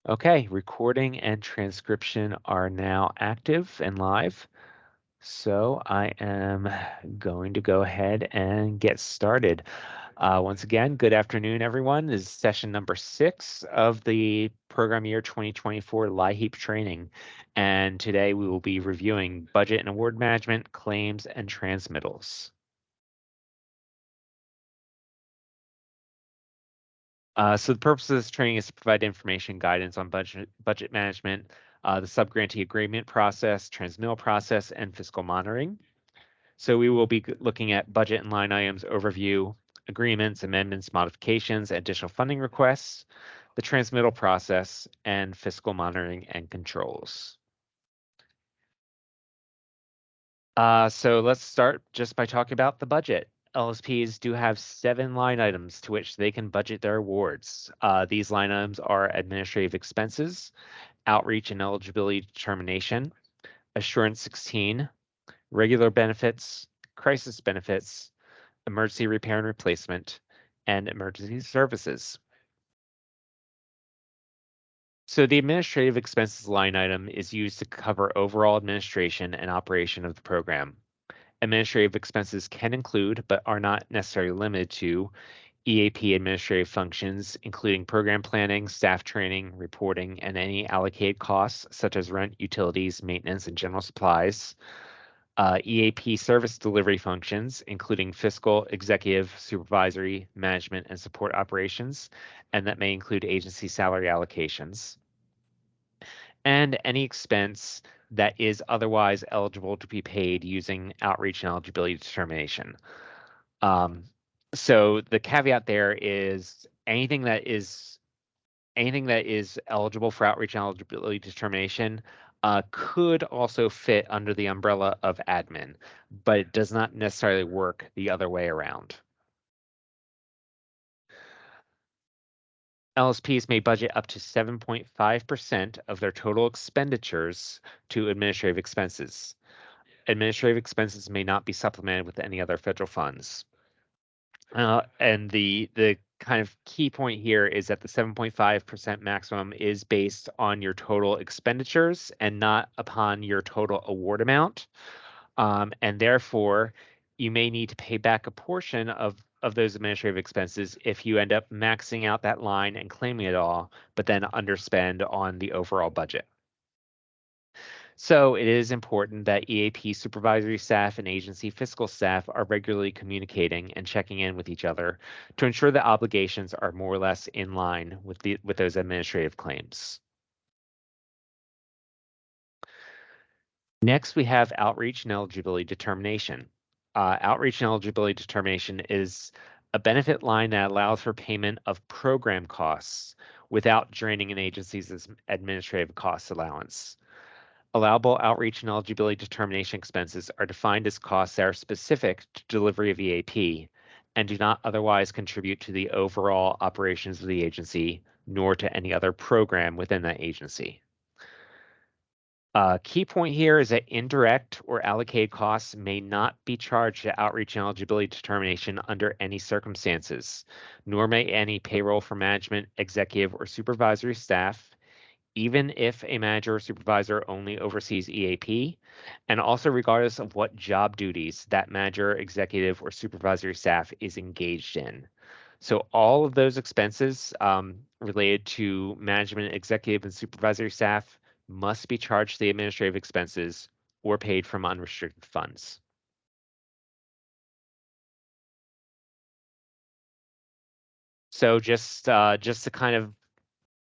Okay, recording and transcription are now active and live. So I am going to go ahead and get started. Once again, good afternoon, everyone. This is session number 6 of the program year 2024 LIHEAP training. And today we will be reviewing budget and award management, claims, and transmittals. So the purpose of this training is to provide information guidance on budget management, the subgrantee agreement process, transmittal process, and fiscal monitoring. So we will be looking at budget and line items overview, agreements, amendments, modifications, additional funding requests, the transmittal process, and fiscal monitoring and controls. So let's start just by talking about the budget. LSPs do have 7 line items to which they can budget their awards. These line items are administrative expenses, outreach and eligibility determination, assurance 16, regular benefits, crisis benefits, emergency repair and replacement, and emergency services. So the administrative expenses line item is used to cover overall administration and operation of the program. Administrative expenses can include, but are not necessarily limited to, EAP administrative functions, including program planning, staff training, reporting, and any allocated costs such as rent, utilities, maintenance, and general supplies. EAP service delivery functions, including fiscal, executive, supervisory, management, and support operations, and that may include agency salary allocations. And any expense that is otherwise eligible to be paid using outreach and eligibility determination. Um, so the caveat there is anything that is eligible for outreach and eligibility determination could also fit under the umbrella of admin, but it does not necessarily work the other way around. LSPs may budget up to 7.5% of their total expenditures to administrative expenses. Administrative expenses may not be supplemented with any other federal funds. And the kind of key point here is that the 7.5% maximum is based on your total expenditures and not upon your total award amount. And therefore, you may need to pay back a portion of those administrative expenses if you end up maxing out that line and claiming it all, but then underspend on the overall budget. So it is important that EAP supervisory staff and agency fiscal staff are regularly communicating and checking in with each other to ensure that obligations are more or less in line with those administrative claims. Next, we have outreach and eligibility determination. Outreach and eligibility determination is a benefit line that allows for payment of program costs without draining an agency's administrative cost allowance. Allowable outreach and eligibility determination expenses are defined as costs that are specific to delivery of EAP and do not otherwise contribute to the overall operations of the agency, nor to any other program within that agency. Key point here is that indirect or allocated costs may not be charged to outreach and eligibility determination under any circumstances, nor may any payroll for management, executive, or supervisory staff, even if a manager or supervisor only oversees EAP, and also regardless of what job duties that manager, executive, or supervisory staff is engaged in. So all of those expenses related to management, executive, and supervisory staff must be charged to the administrative expenses or paid from unrestricted funds. So just to kind of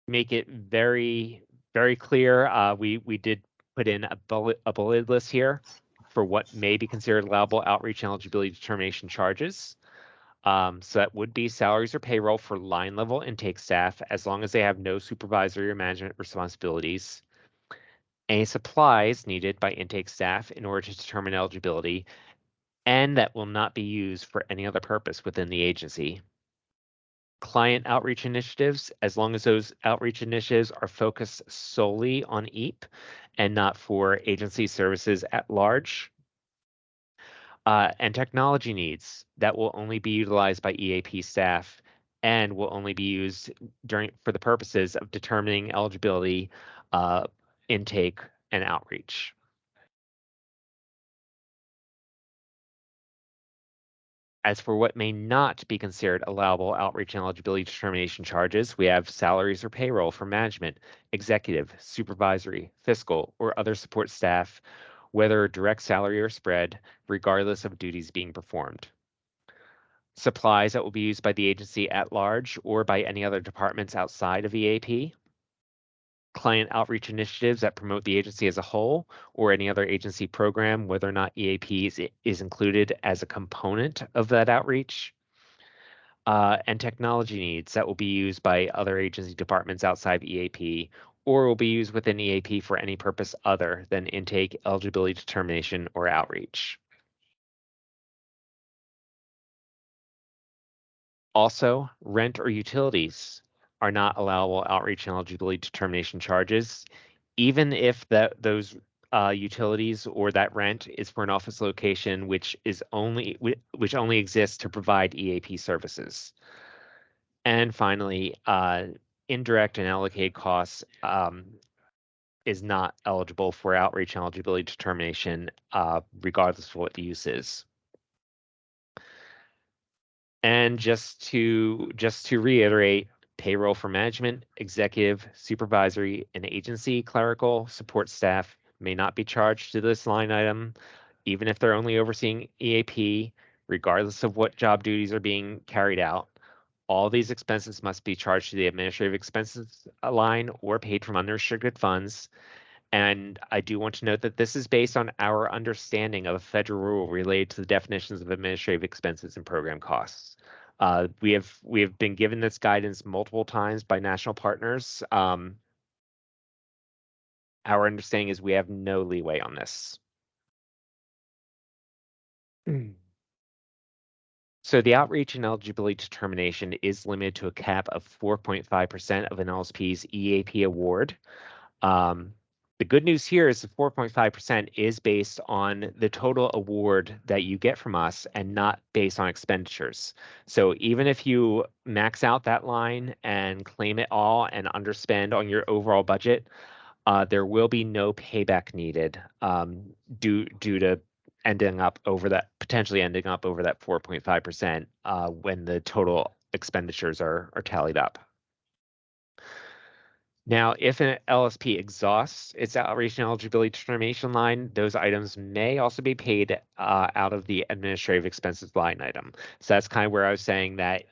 make it very, very clear, we did put in a bullet list here for what may be considered allowable outreach and eligibility determination charges. So that would be salaries or payroll for line level intake staff, as long as they have no supervisory or management responsibilities. Any supplies needed by intake staff in order to determine eligibility, and that will not be used for any other purpose within the agency. Client outreach initiatives, as long as those outreach initiatives are focused solely on EAP and not for agency services at large. And technology needs that will only be utilized by EAP staff and will only be used for the purposes of determining eligibility, intake, and outreach. As for what may not be considered allowable outreach and eligibility determination charges, we have salaries or payroll for management, executive, supervisory, fiscal, or other support staff, whether direct salary or spread, regardless of duties being performed. Supplies that will be used by the agency at large or by any other departments outside of EAP. Client outreach initiatives that promote the agency as a whole or any other agency program, whether or not EAP is included as a component of that outreach. And technology needs that will be used by other agency departments outside of EAP or will be used within EAP for any purpose other than intake, eligibility determination, or outreach. Also, rent or utilities are not allowable outreach and eligibility determination charges, even if those utilities or that rent is for an office location which only exists to provide EAP services. And finally, indirect and allocated costs is not eligible for outreach and eligibility determination, regardless of what the use is. And just to reiterate, payroll for management, executive, supervisory, and agency clerical support staff may not be charged to this line item, even if they're only overseeing EAP, regardless of what job duties are being carried out. All these expenses must be charged to the administrative expenses line or paid from unrestricted funds. And I do want to note that this is based on our understanding of a federal rule related to the definitions of administrative expenses and program costs. We have been given this guidance multiple times by national partners. Our understanding is we have no leeway on this. So the outreach and eligibility determination is limited to a cap of 4.5% of an LSP's EAP award. The good news here is the 4.5% is based on the total award that you get from us and not based on expenditures. So even if you max out that line and claim it all and underspend on your overall budget, there will be no payback needed due to potentially ending up over that 4.5% when the total expenditures are tallied up. Now, if an LSP exhausts its outreach and eligibility determination line, those items may also be paid out of the administrative expenses line item. So that's kind of where I was saying that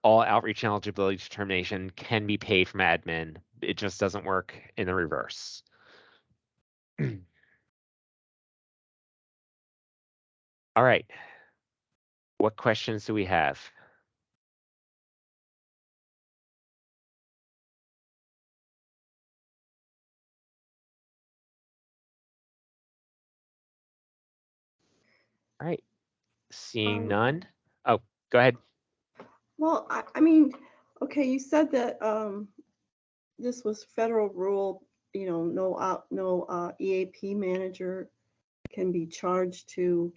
all outreach and eligibility determination can be paid from admin. It just doesn't work in the reverse. All right. What questions do we have? All right. Seeing none. Oh, go ahead. Well, I mean, okay, you said that this was federal rule, no EAP manager can be charged to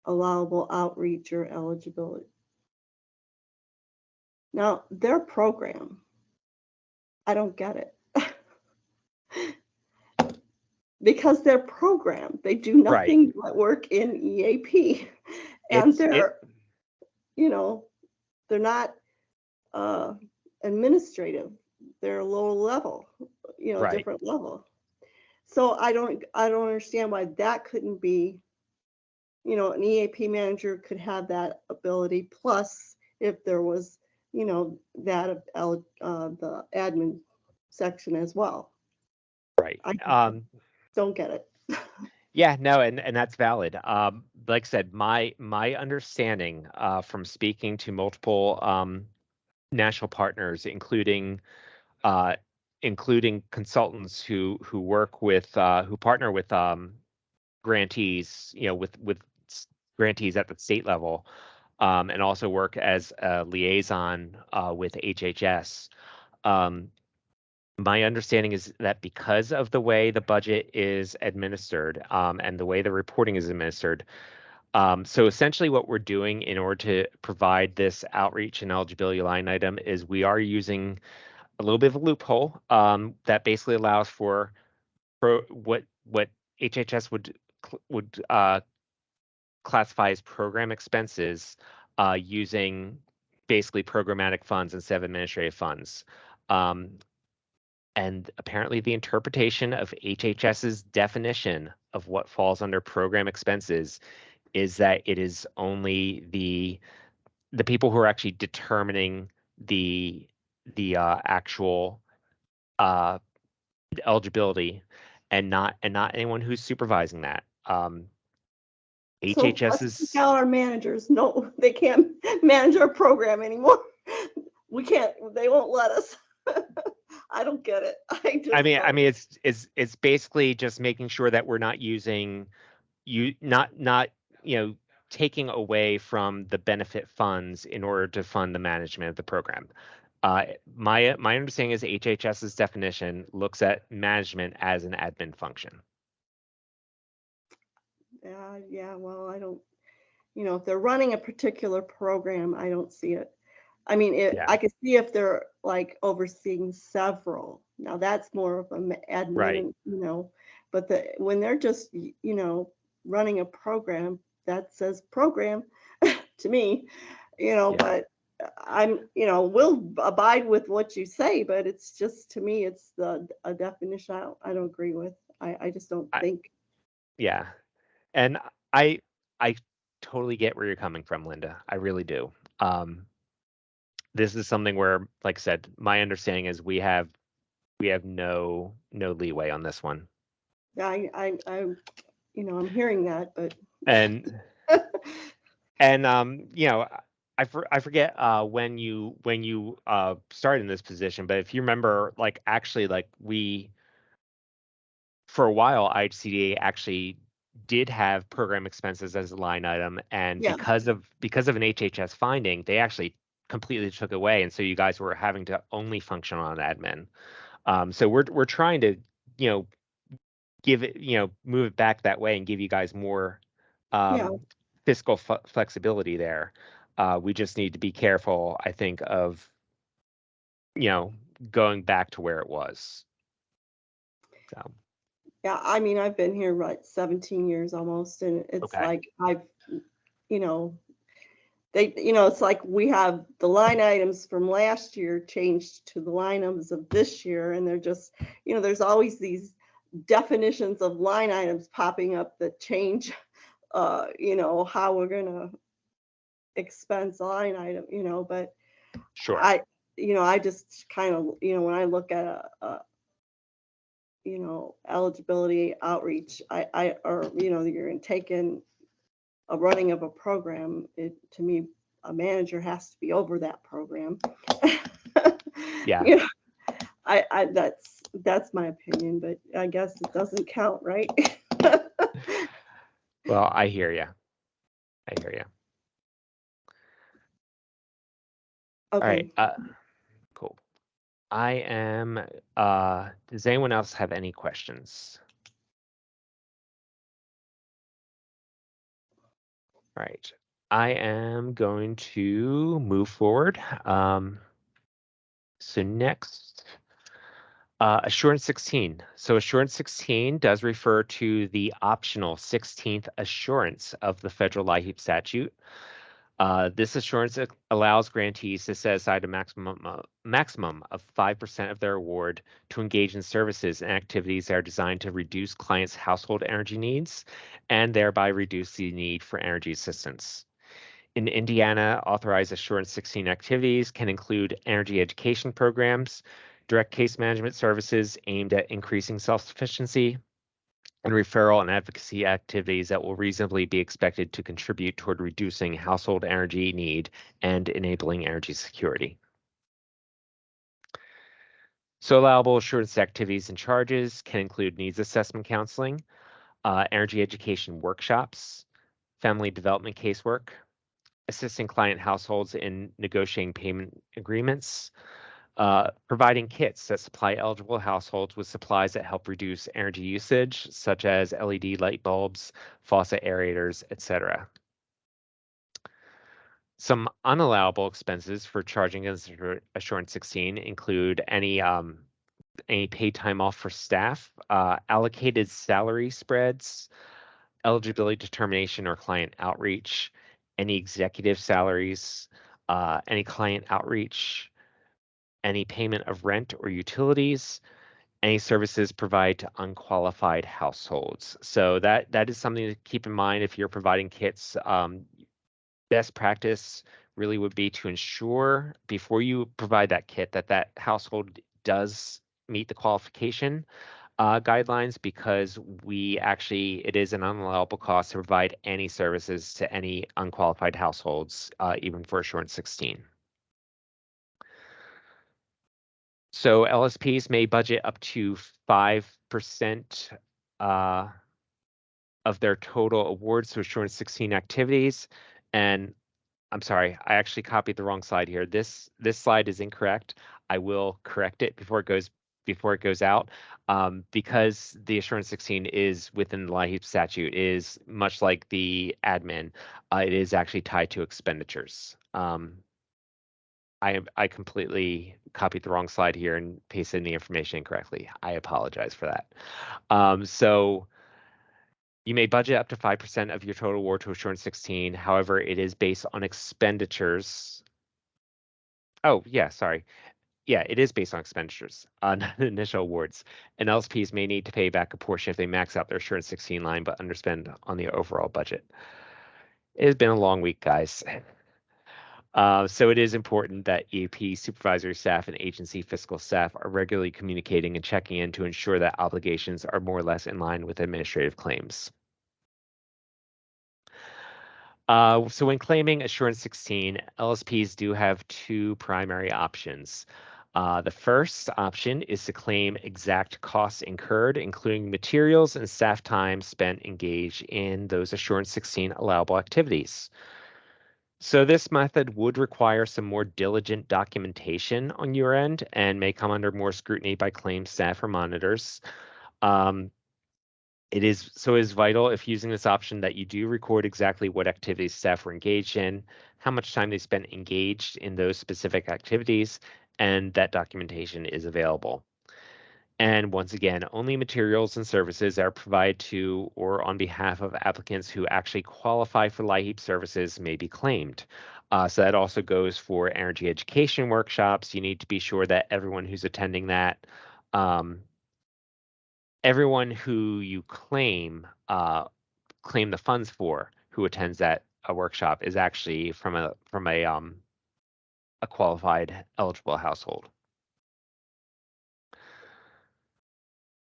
allowable outreach or eligibility. Now, their program, I don't get it. Because they're programmed, they do nothing but work in EAP, and they're not administrative. They're low level, different level. So I don't understand why that couldn't be. An EAP manager could have that ability. Plus, if there was, that of the admin section as well. Right. I don't get it. Yeah, no, and that's valid. Like I said, my understanding from speaking to multiple national partners, including consultants who partner with grantees, with grantees at the state level, and also work as a liaison with HHS. My understanding is that because of the way the budget is administered and the way the reporting is administered, So essentially what we're doing in order to provide this outreach and eligibility line item is we are using a little bit of a loophole that basically allows for what HHS would classify as program expenses using basically programmatic funds instead of administrative funds. And apparently the interpretation of HHS's definition of what falls under program expenses is that it is only the people who are actually determining the actual eligibility and not anyone who's supervising that. So let's HHS's tell our managers, no, they can't manage our program anymore. We can't, they won't let us. I don't get it. I mean it's basically just making sure that we're not using not taking away from the benefit funds in order to fund the management of the program. My understanding is HHS's definition looks at management as an admin function. Yeah, well, I don't, if they're running a particular program, I don't see it. I mean, I could see if they're like overseeing several. Now that's more of an admin, right. But when they're just, running a program, that says program to me, but I'm, we'll abide with what you say, but it's just, to me, it's a definition I don't agree with. I just don't think. Yeah. And I totally get where you're coming from, Linda. I really do. This is something where, like I said, my understanding is we have no leeway on this one. Yeah, I'm hearing that, but and I forget when you started in this position, but if you remember, like actually, like we for a while, IHCDA actually did have program expenses as a line item, and because of an HHS finding, they actually completely took away, and so you guys were having to only function on admin. So we're trying to give it move it back that way and give you guys more fiscal flexibility there. We just need to be careful, I think, of going back to where it was. So. Yeah, I mean, I've been here 17 years almost, and it's like I've, it's like we have the line items from last year changed to the line items of this year, and they're just, there's always these definitions of line items popping up that change, how we're gonna expense line item, but sure. I just kind of, when I look at a eligibility outreach, or you're in taking a running of a program, to me, a manager has to be over that program. Yeah. I that's my opinion, but I guess it doesn't count, right? Well, I hear you. Okay. All right. Cool. Does anyone else have any questions? All right. I am going to move forward. So next, Assurance 16. So Assurance 16 does refer to the optional 16th assurance of the federal LIHEAP statute. This assurance allows grantees to set aside a maximum of 5% of their award to engage in services and activities that are designed to reduce clients' household energy needs and thereby reduce the need for energy assistance. In Indiana, authorized Assurance 16 activities can include energy education programs, direct case management services aimed at increasing self-sufficiency, and referral and advocacy activities that will reasonably be expected to contribute toward reducing household energy need and enabling energy security. So allowable assurance activities and charges can include needs assessment counseling, energy education workshops, family development casework, assisting client households in negotiating payment agreements, providing kits that supply eligible households with supplies that help reduce energy usage, such as LED light bulbs, faucet aerators, etc. Some unallowable expenses for charging against Assurance 16 include any paid time off for staff, allocated salary spreads, eligibility determination or client outreach, any executive salaries, any client outreach, any payment of rent or utilities, any services provided to unqualified households. So that is something to keep in mind if you're providing kits. Best practice really would be to ensure before you provide that kit that household does meet the qualification guidelines, because it is an unallowable cost to provide any services to any unqualified households, even for Assurance 16. So LSPs may budget up to 5% of their total awards to Assurance 16 activities. And I'm sorry, I actually copied the wrong slide here. This slide is incorrect. I will correct it before it goes out, because the Assurance 16 is within the LIHEAP statute, is much like the admin. It is actually tied to expenditures. I completely copied the wrong slide here and pasted in the information incorrectly. I apologize for that. So you may budget up to 5% of your total award to Assurance 16. However, it is based on expenditures. Oh, yeah, sorry. Yeah, it is based on expenditures on initial awards. And LSPs may need to pay back a portion if they max out their Assurance 16 line but underspend on the overall budget. It has been a long week, guys. So it is important that EAP supervisory staff and agency fiscal staff are regularly communicating and checking in to ensure that obligations are more or less in line with administrative claims. So when claiming Assurance 16, LSPs do have two primary options. The first option is to claim exact costs incurred, including materials and staff time spent engaged in those Assurance 16 allowable activities. So this method would require some more diligent documentation on your end and may come under more scrutiny by claims staff or monitors. It is vital, if using this option, that you do record exactly what activities staff were engaged in, how much time they spent engaged in those specific activities, and that documentation is available. And once again, only materials and services that are provided to or on behalf of applicants who actually qualify for LIHEAP services may be claimed. So that also goes for energy education workshops. You need to be sure that everyone who's attending that, everyone who you claim the funds for, who attends that workshop, is actually from a qualified eligible household.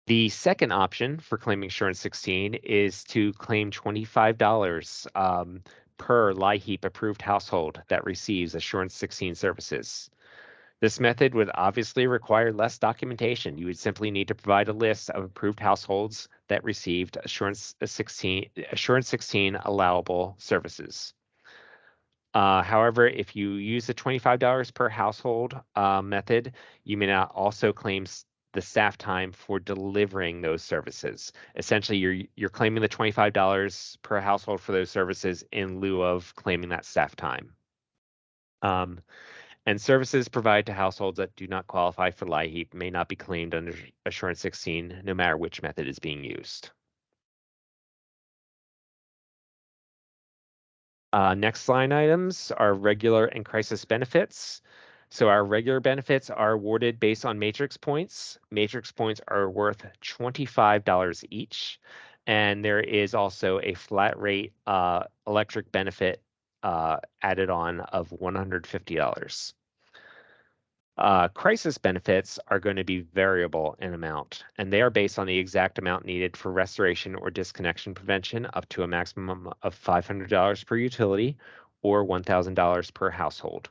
The second option for claiming Assurance 16 is to claim $25 per LIHEAP approved household that receives Assurance 16 services. This method would obviously require less documentation. You would simply need to provide a list of approved households that received Assurance 16 allowable services. However, if you use the $25 per household method, you may not also claim the staff time for delivering those services. Essentially, you're claiming the $25 per household for those services in lieu of claiming that staff time. And services provided to households that do not qualify for LIHEAP may not be claimed under Assurance 16, no matter which method is being used. Next line items are regular and crisis benefits. So our regular benefits are awarded based on matrix points. Matrix points are worth $25 each. And there is also a flat rate electric benefit added on of $150. Crisis benefits are going to be variable in amount, and they are based on the exact amount needed for restoration or disconnection prevention, up to a maximum of $500 per utility or $1,000 per household.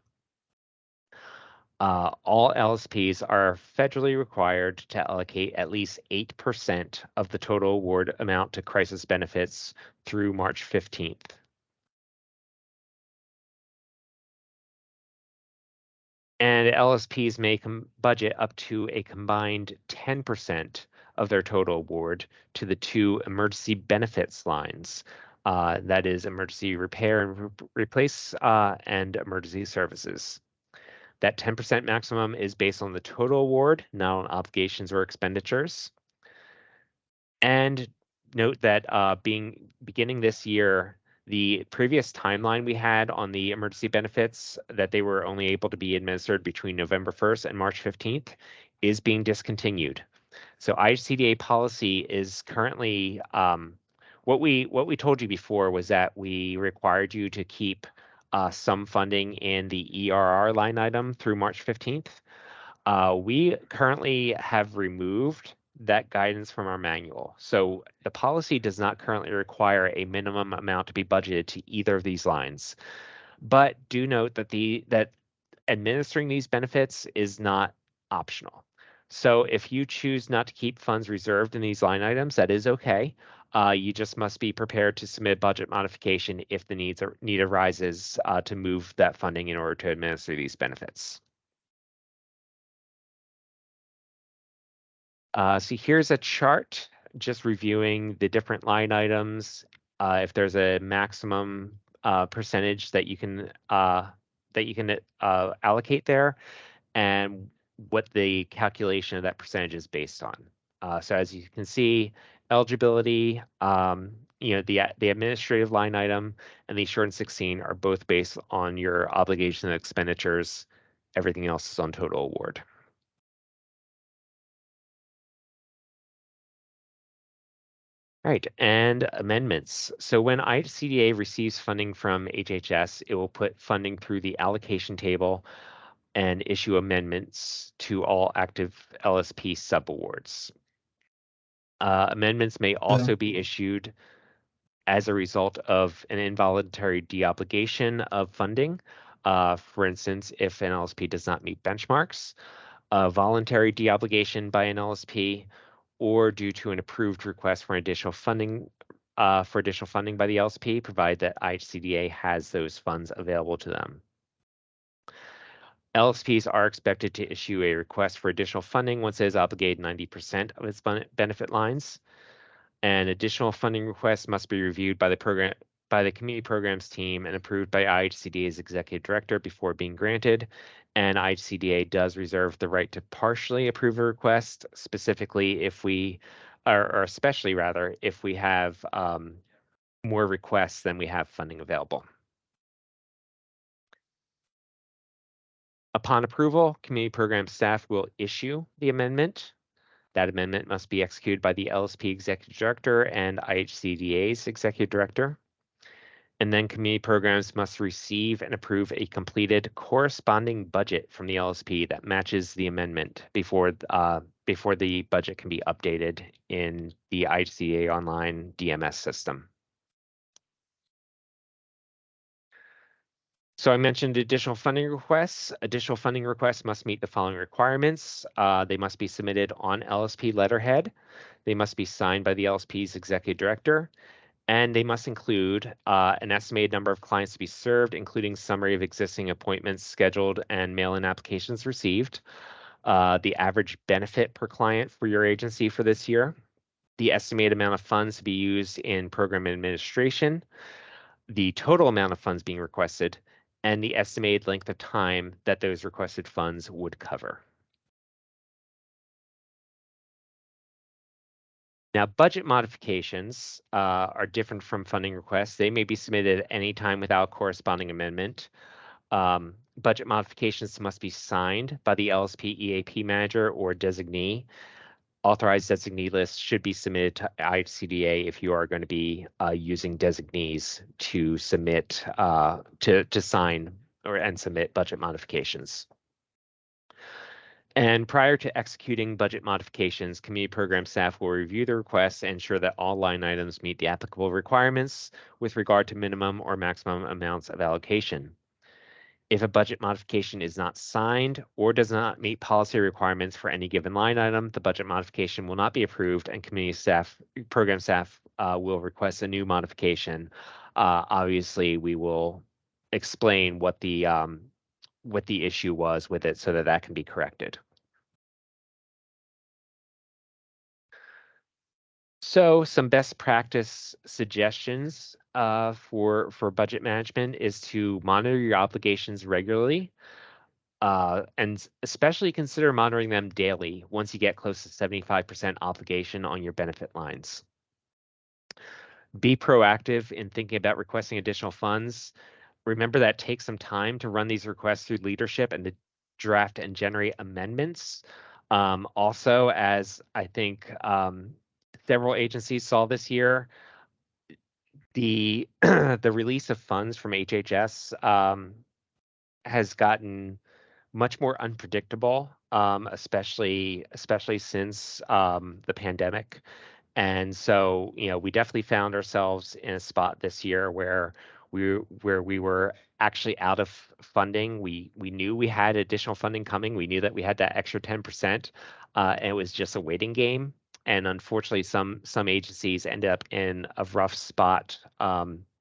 All LSPs are federally required to allocate at least 8% of the total award amount to crisis benefits through March 15th. And LSPs may budget up to a combined 10% of their total award to the two emergency benefits lines. That is emergency repair and replace and emergency services. That 10% maximum is based on the total award, not on obligations or expenditures. And note that beginning this year, the previous timeline we had on the emergency benefits, that they were only able to be administered between November 1st and March 15th, is being discontinued. So IHCDA policy is currently what we told you before was that we required you to keep some funding in the ERR line item through March 15th. We currently have removed that guidance from our manual. So the policy does not currently require a minimum amount to be budgeted to either of these lines. But do note that that administering these benefits is not optional. So if you choose not to keep funds reserved in these line items, that is okay. You just must be prepared to submit budget modification if the need arises to move that funding in order to administer these benefits. So here's a chart just reviewing the different line items. If there's a maximum percentage that you can allocate there, and what the calculation of that percentage is based on. So as you can see, eligibility, the administrative line item and the assured 16 are both based on your obligation and expenditures. Everything else is on total award. Right, and amendments. So when IHCDA receives funding from HHS, it will put funding through the allocation table and issue amendments to all active LSP subawards. Amendments may also be issued as a result of an involuntary deobligation of funding. For instance, if an LSP does not meet benchmarks, a voluntary deobligation by an LSP, or due to an approved request for additional funding by the LSP, provided that IHCDA has those funds available to them. LSPs are expected to issue a request for additional funding once it has obligated 90% of its benefit lines. And additional funding requests must be reviewed by the community programs team and approved by IHCDA's executive director before being granted. And IHCDA does reserve the right to partially approve a request, specifically if we, or especially rather, if we have more requests than we have funding available. Upon approval, community program staff will issue the amendment. That amendment must be executed by the LSP executive director and IHCDA's executive director. And then community programs must receive and approve a completed corresponding budget from the LSP that matches the amendment before the budget can be updated in the IHCDA online DMS system. So I mentioned additional funding requests. Additional funding requests must meet the following requirements. They must be submitted on LSP letterhead. They must be signed by the LSP's executive director. And they must include an estimated number of clients to be served, including summary of existing appointments scheduled and mail-in applications received, the average benefit per client for your agency for this year, the estimated amount of funds to be used in program administration, the total amount of funds being requested, and the estimated length of time that those requested funds would cover. Now, budget modifications are different from funding requests. They may be submitted at any time without corresponding amendment. Budget modifications must be signed by the LSP EAP manager or designee. Authorized designee lists should be submitted to IHCDA if you are going to be using designees to submit to sign and submit budget modifications. And prior to executing budget modifications, community program staff will review the requests and ensure that all line items meet the applicable requirements with regard to minimum or maximum amounts of allocation. If a budget modification is not signed or does not meet policy requirements for any given line item, the budget modification will not be approved and program staff will request a new modification. Obviously, we will explain what the issue was with it so that that can be corrected. So some best practice suggestions for budget management is to monitor your obligations regularly, and especially consider monitoring them daily once you get close to 75% obligation on your benefit lines. Be proactive in thinking about requesting additional funds. Remember that takes some time to run these requests through leadership and to draft and generate amendments. Also, as I think several agencies saw this year, the the release of funds from HHS has gotten much more unpredictable, especially since the pandemic. And so, we definitely found ourselves in a spot this year where we were actually out of funding. We knew we had additional funding coming. We knew that we had that extra 10%, and it was just a waiting game. And unfortunately, some agencies ended up in a rough spot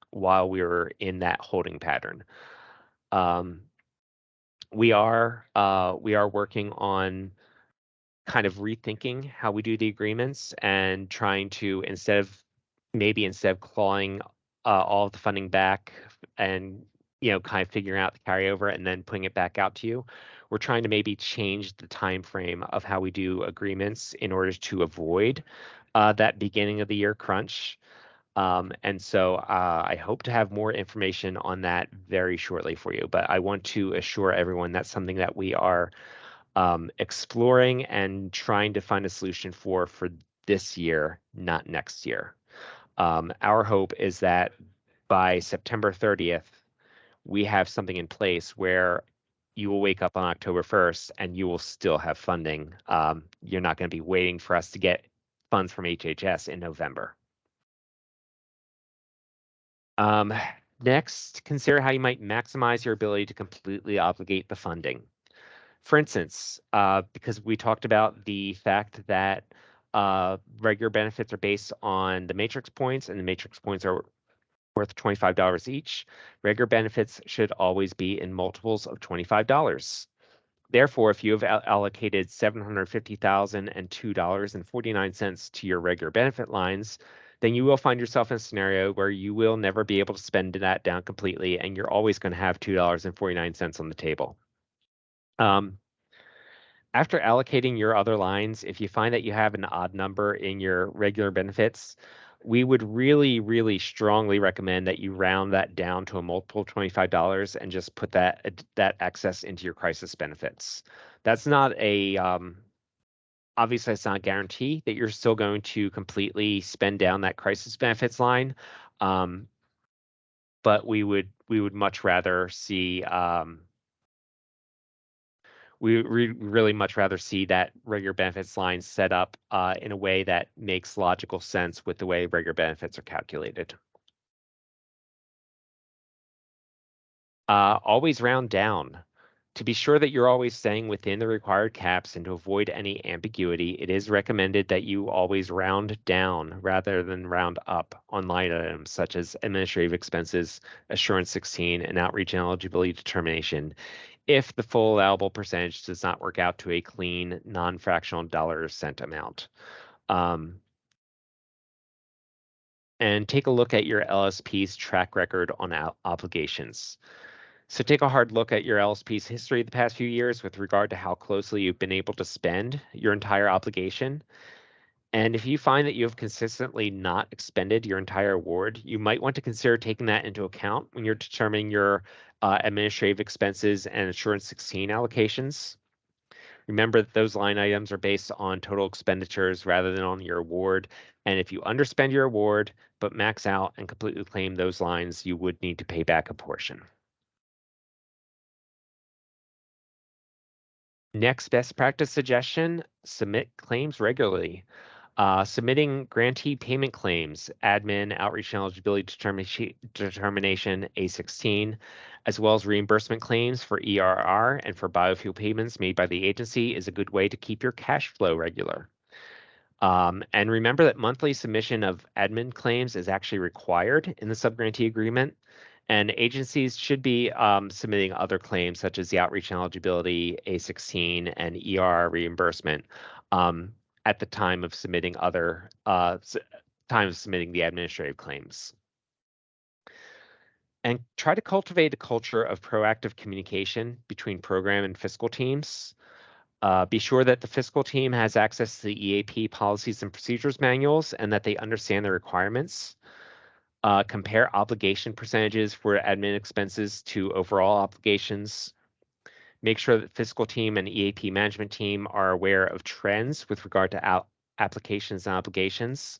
while we were in that holding pattern. Um, we are working on kind of rethinking how we do the agreements and trying to instead of clawing all of the funding back and kind of figuring out the carryover and then putting it back out to you, we're trying to maybe change the time frame of how we do agreements in order to avoid that beginning of the year crunch. And so I hope to have more information on that very shortly for you. But I want to assure everyone that's something that we are exploring and trying to find a solution for this year, not next year. Our hope is that by September 30th, we have something in place where you will wake up on October 1st and you will still have funding. You're not going to be waiting for us to get funds from HHS in November. Next, consider how you might maximize your ability to completely obligate the funding. For instance, because we talked about the fact that regular benefits are based on the matrix points, and the matrix points are worth $25 each, regular benefits should always be in multiples of $25. Therefore, if you have allocated $750,002.49 to your regular benefit lines, then you will find yourself in a scenario where you will never be able to spend that down completely, and you're always going to have $2.49 on the table. After allocating your other lines, if you find that you have an odd number in your regular benefits, we would really, really strongly recommend that you round that down to a multiple of $25 and just put that excess into your crisis benefits. That's not obviously it's not a guarantee that you're still going to completely spend down that crisis benefits line. But we would much rather see we really much rather see that regular benefits line set up in a way that makes logical sense with the way regular benefits are calculated. Always round down. To be sure that you're always staying within the required caps and to avoid any ambiguity, it is recommended that you always round down rather than round up on line items such as administrative expenses, assurance 16, and outreach and eligibility determination, if the full allowable percentage does not work out to a clean, non-fractional dollar or cent amount. And take a look at your LSP's track record on obligations. So take a hard look at your LSP's history the past few years with regard to how closely you've been able to spend your entire obligation. And if you find that you have consistently not expended your entire award, you might want to consider taking that into account when you're determining your administrative expenses and Assurance 16 allocations. Remember that those line items are based on total expenditures rather than on your award. And if you underspend your award, but max out and completely claim those lines, you would need to pay back a portion. Next best practice suggestion, submit claims regularly. Submitting grantee payment claims, admin, outreach and eligibility determination, A16, as well as reimbursement claims for ERR and for biofuel payments made by the agency is a good way to keep your cash flow regular. And remember that monthly submission of admin claims is actually required in the subgrantee agreement. And agencies should be submitting other claims such as the outreach and eligibility, A16, and ER reimbursement at the time of submitting the administrative claims. And try to cultivate a culture of proactive communication between program and fiscal teams. Be sure that the fiscal team has access to the EAP policies and procedures manuals and that they understand the requirements. Compare obligation percentages for admin expenses to overall obligations. Make sure that fiscal team and EAP management team are aware of trends with regard to applications and obligations.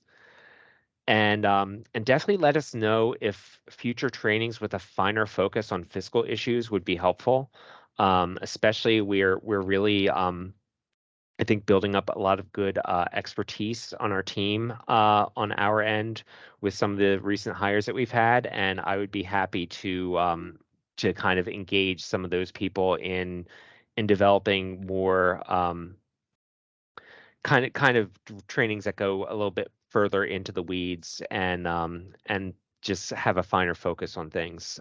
And definitely let us know if future trainings with a finer focus on fiscal issues would be helpful. Especially we're really I think building up a lot of good expertise on our team on our end with some of the recent hires that we've had, and I would be happy to kind of engage some of those people in developing more kind of trainings that go a little bit further into the weeds and just have a finer focus on things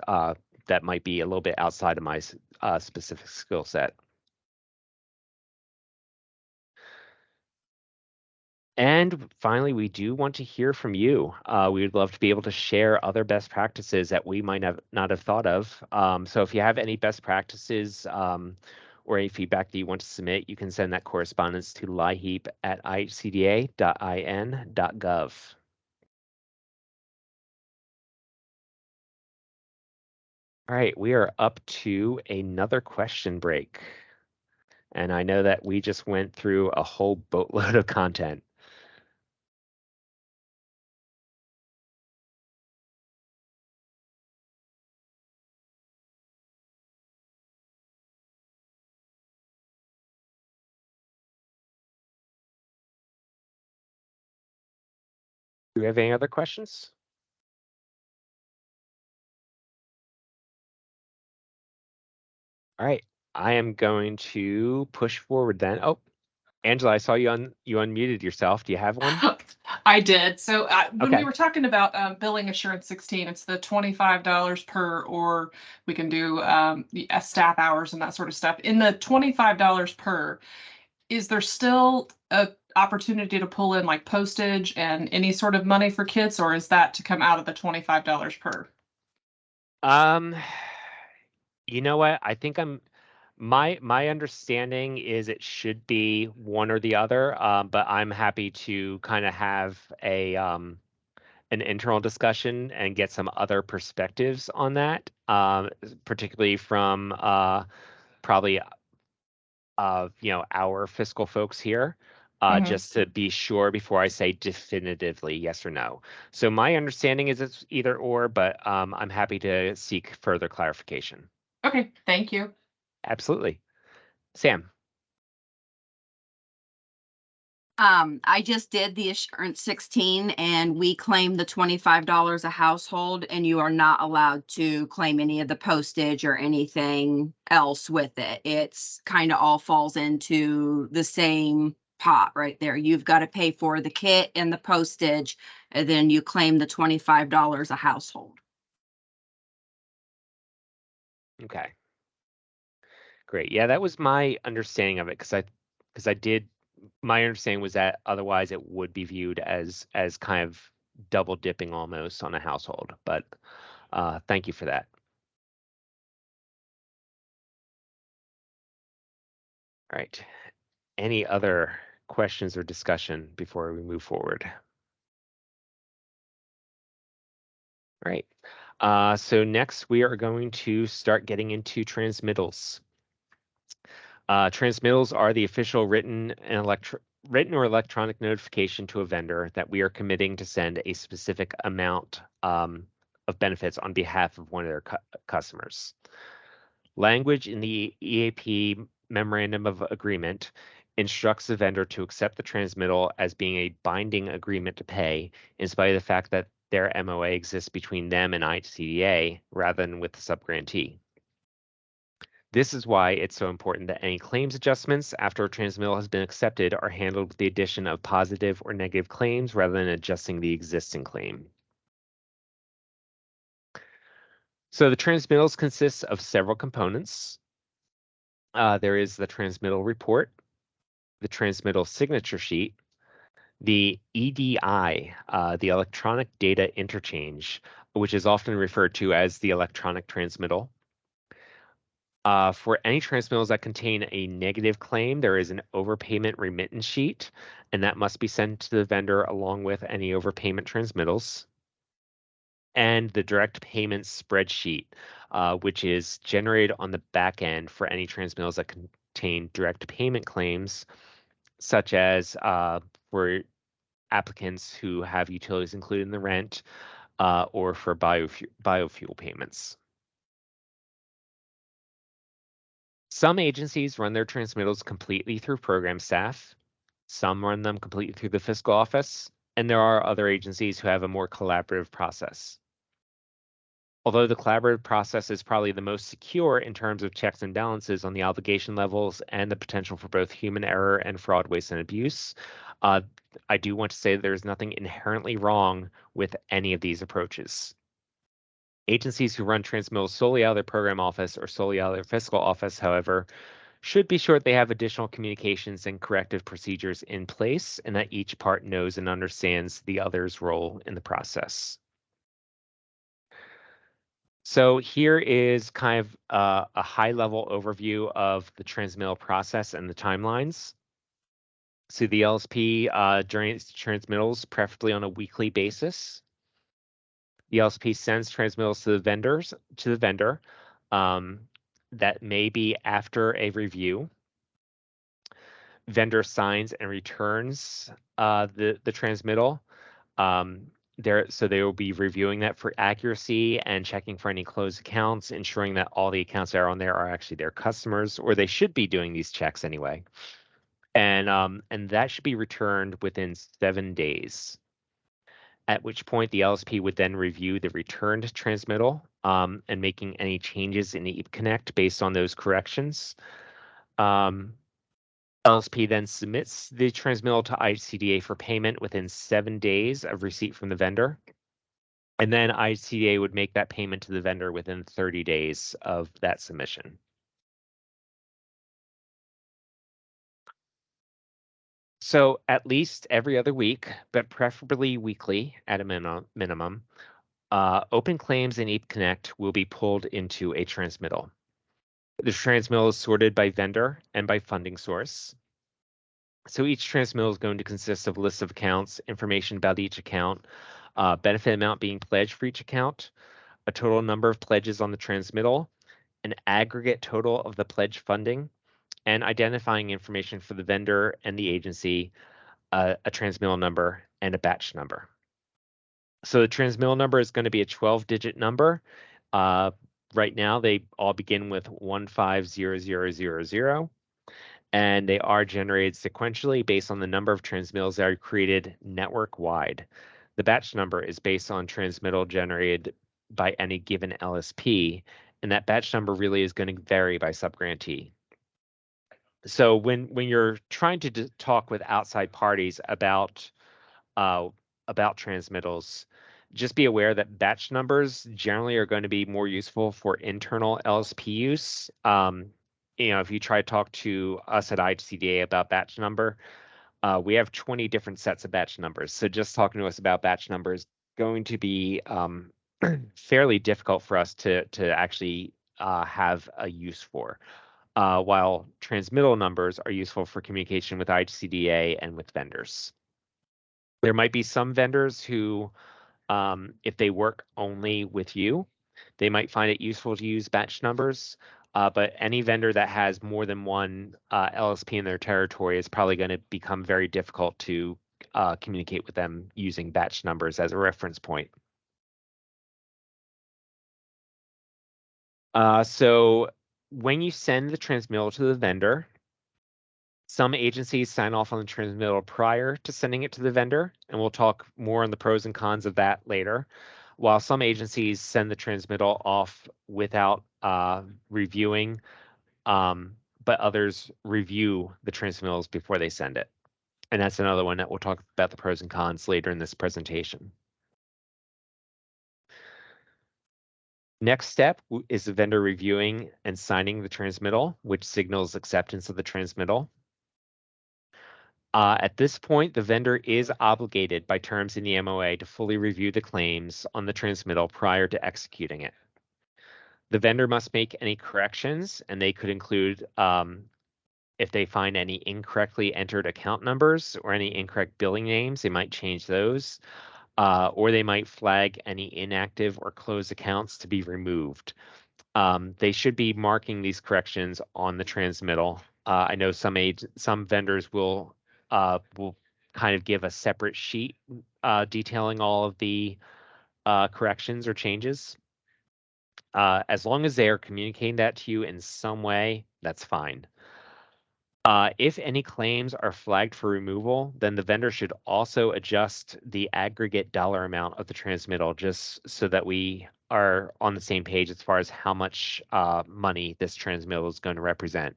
that might be a little bit outside of my specific skill set. And finally, we do want to hear from you. We would love to be able to share other best practices that we might not have thought of. So if you have any best practices or any feedback that you want to submit, you can send that correspondence to lihep@ihcda.in.gov. All right, we are up to another question break. And I know that we just went through a whole boatload of content. Do we have any other questions? All right, I am going to push forward then. Oh, Angela, I saw you unmuted yourself. Do you have one? I did. So when we Okay. were talking about billing assurance 16, it's the $25 per, or we can do the staff hours and that sort of stuff. In the $25 per, is there still a opportunity to pull in like postage and any sort of money for kids, or is that to come out of the $25 per? You know what? I think my understanding is it should be one or the other, but I'm happy to kind of have an internal discussion and get some other perspectives on that, particularly from probably our fiscal folks here, just to be sure before I say definitively yes or no. So my understanding is it's either or, but I'm happy to seek further clarification. Okay, thank you. Absolutely. Sam. I just did the assurance 16 and we claim the $25 a household, and you are not allowed to claim any of the postage or anything else with it. It's kind of all falls into the same pot right there. You've got to pay for the kit and the postage, and then you claim the $25 a household. Okay. Great. Yeah, that was my understanding of it because I did my understanding was that otherwise it would be viewed as kind of double dipping almost on a household. But thank you for that. All right. Any other questions or discussion before we move forward? All right. So next we are going to start getting into transmittals. Transmittals are the official written or electronic notification to a vendor that we are committing to send a specific amount of benefits on behalf of one of their customers. Language in the EAP Memorandum of Agreement instructs the vendor to accept the transmittal as being a binding agreement to pay, in spite of the fact that their MOA exists between them and ICDA rather than with the subgrantee. This is why it's so important that any claims adjustments after a transmittal has been accepted are handled with the addition of positive or negative claims rather than adjusting the existing claim. So the transmittals consists of several components. There is the transmittal report, the transmittal signature sheet, the EDI, the electronic data interchange, which is often referred to as the electronic transmittal. For any transmittals that contain a negative claim, there is an overpayment remittance sheet, and that must be sent to the vendor along with any overpayment transmittals. And the direct payment spreadsheet, which is generated on the back end for any transmittals that contain direct payment claims, such as for applicants who have utilities included in the rent, or for biofuel payments. Some agencies run their transmittals completely through program staff. Some run them completely through the fiscal office, and there are other agencies who have a more collaborative process. Although the collaborative process is probably the most secure in terms of checks and balances on the obligation levels and the potential for both human error and fraud, waste, and abuse, I do want to say that there's nothing inherently wrong with any of these approaches. Agencies who run transmittals solely out of their program office or solely out of their fiscal office, however, should be sure they have additional communications and corrective procedures in place and that each part knows and understands the other's role in the process. So here is kind of a high-level overview of the transmittal process and the timelines. So the LSP generates transmittals preferably on a weekly basis. The LSP sends transmittals to the vendor. That may be after a review. Vendor signs and returns the transmittal. So they will be reviewing that for accuracy and checking for any closed accounts, ensuring that all the accounts that are on there are actually their customers, or they should be doing these checks anyway. And that should be returned within 7 days. At which point the LSP would then review the returned transmittal and making any changes in the EAP Connect based on those corrections. LSP then submits the transmittal to ICDA for payment within 7 days of receipt from the vendor. And then ICDA would make that payment to the vendor within 30 days of that submission. So at least every other week, but preferably weekly at a minimum, open claims in EAP Connect will be pulled into a transmittal. The transmittal is sorted by vendor and by funding source. So each transmittal is going to consist of a list of accounts, information about each account, benefit amount being pledged for each account, a total number of pledges on the transmittal, an aggregate total of the pledge funding, and identifying information for the vendor and the agency, a transmittal number, and a batch number. So the transmittal number is going to be a 12-digit number. Right now, they all begin with 150000, and they are generated sequentially based on the number of transmittals that are created network-wide. The batch number is based on transmittal generated by any given LSP, and that batch number really is going to vary by subgrantee. So when you're trying to talk with outside parties about transmittals, just be aware that batch numbers generally are going to be more useful for internal LSP use. If you try to talk to us at ICDA about batch number, we have 20 different sets of batch numbers. So just talking to us about batch numbers is going to be fairly difficult for us to actually have a use for. While transmittal numbers are useful for communication with ICDA and with vendors. There might be some vendors who, if they work only with you, they might find it useful to use batch numbers. But any vendor that has more than one LSP in their territory is probably going to become very difficult to communicate with them using batch numbers as a reference point. So when you send the transmittal to the vendor, some agencies sign off on the transmittal prior to sending it to the vendor, and we'll talk more on the pros and cons of that later, while some agencies send the transmittal off without reviewing, but others review the transmittals before they send it. And that's another one that we'll talk about the pros and cons later in this presentation. Next step is the vendor reviewing and signing the transmittal, which signals acceptance of the transmittal. At this point, the vendor is obligated by terms in the MOA to fully review the claims on the transmittal prior to executing it. The vendor must make any corrections, and they could include if they find any incorrectly entered account numbers or any incorrect billing names, they might change those, or they might flag any inactive or closed accounts to be removed. They should be marking these corrections on the transmittal. I know some vendors will kind of give a separate sheet detailing all of the corrections or changes. As long as they are communicating that to you in some way, that's fine. If any claims are flagged for removal, then the vendor should also adjust the aggregate dollar amount of the transmittal just so that we are on the same page as far as how much money this transmittal is going to represent.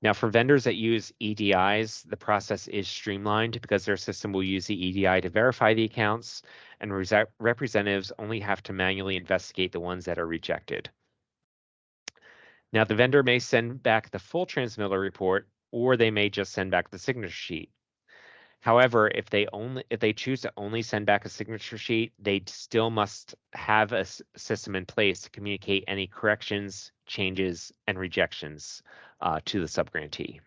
Now, for vendors that use EDIs, the process is streamlined because their system will use the EDI to verify the accounts, and representatives only have to manually investigate the ones that are rejected. Now, the vendor may send back the full transmittal report, or they may just send back the signature sheet. However, if they choose to only send back a signature sheet, they still must have a system in place to communicate any corrections, changes, and rejections to the subgrantee.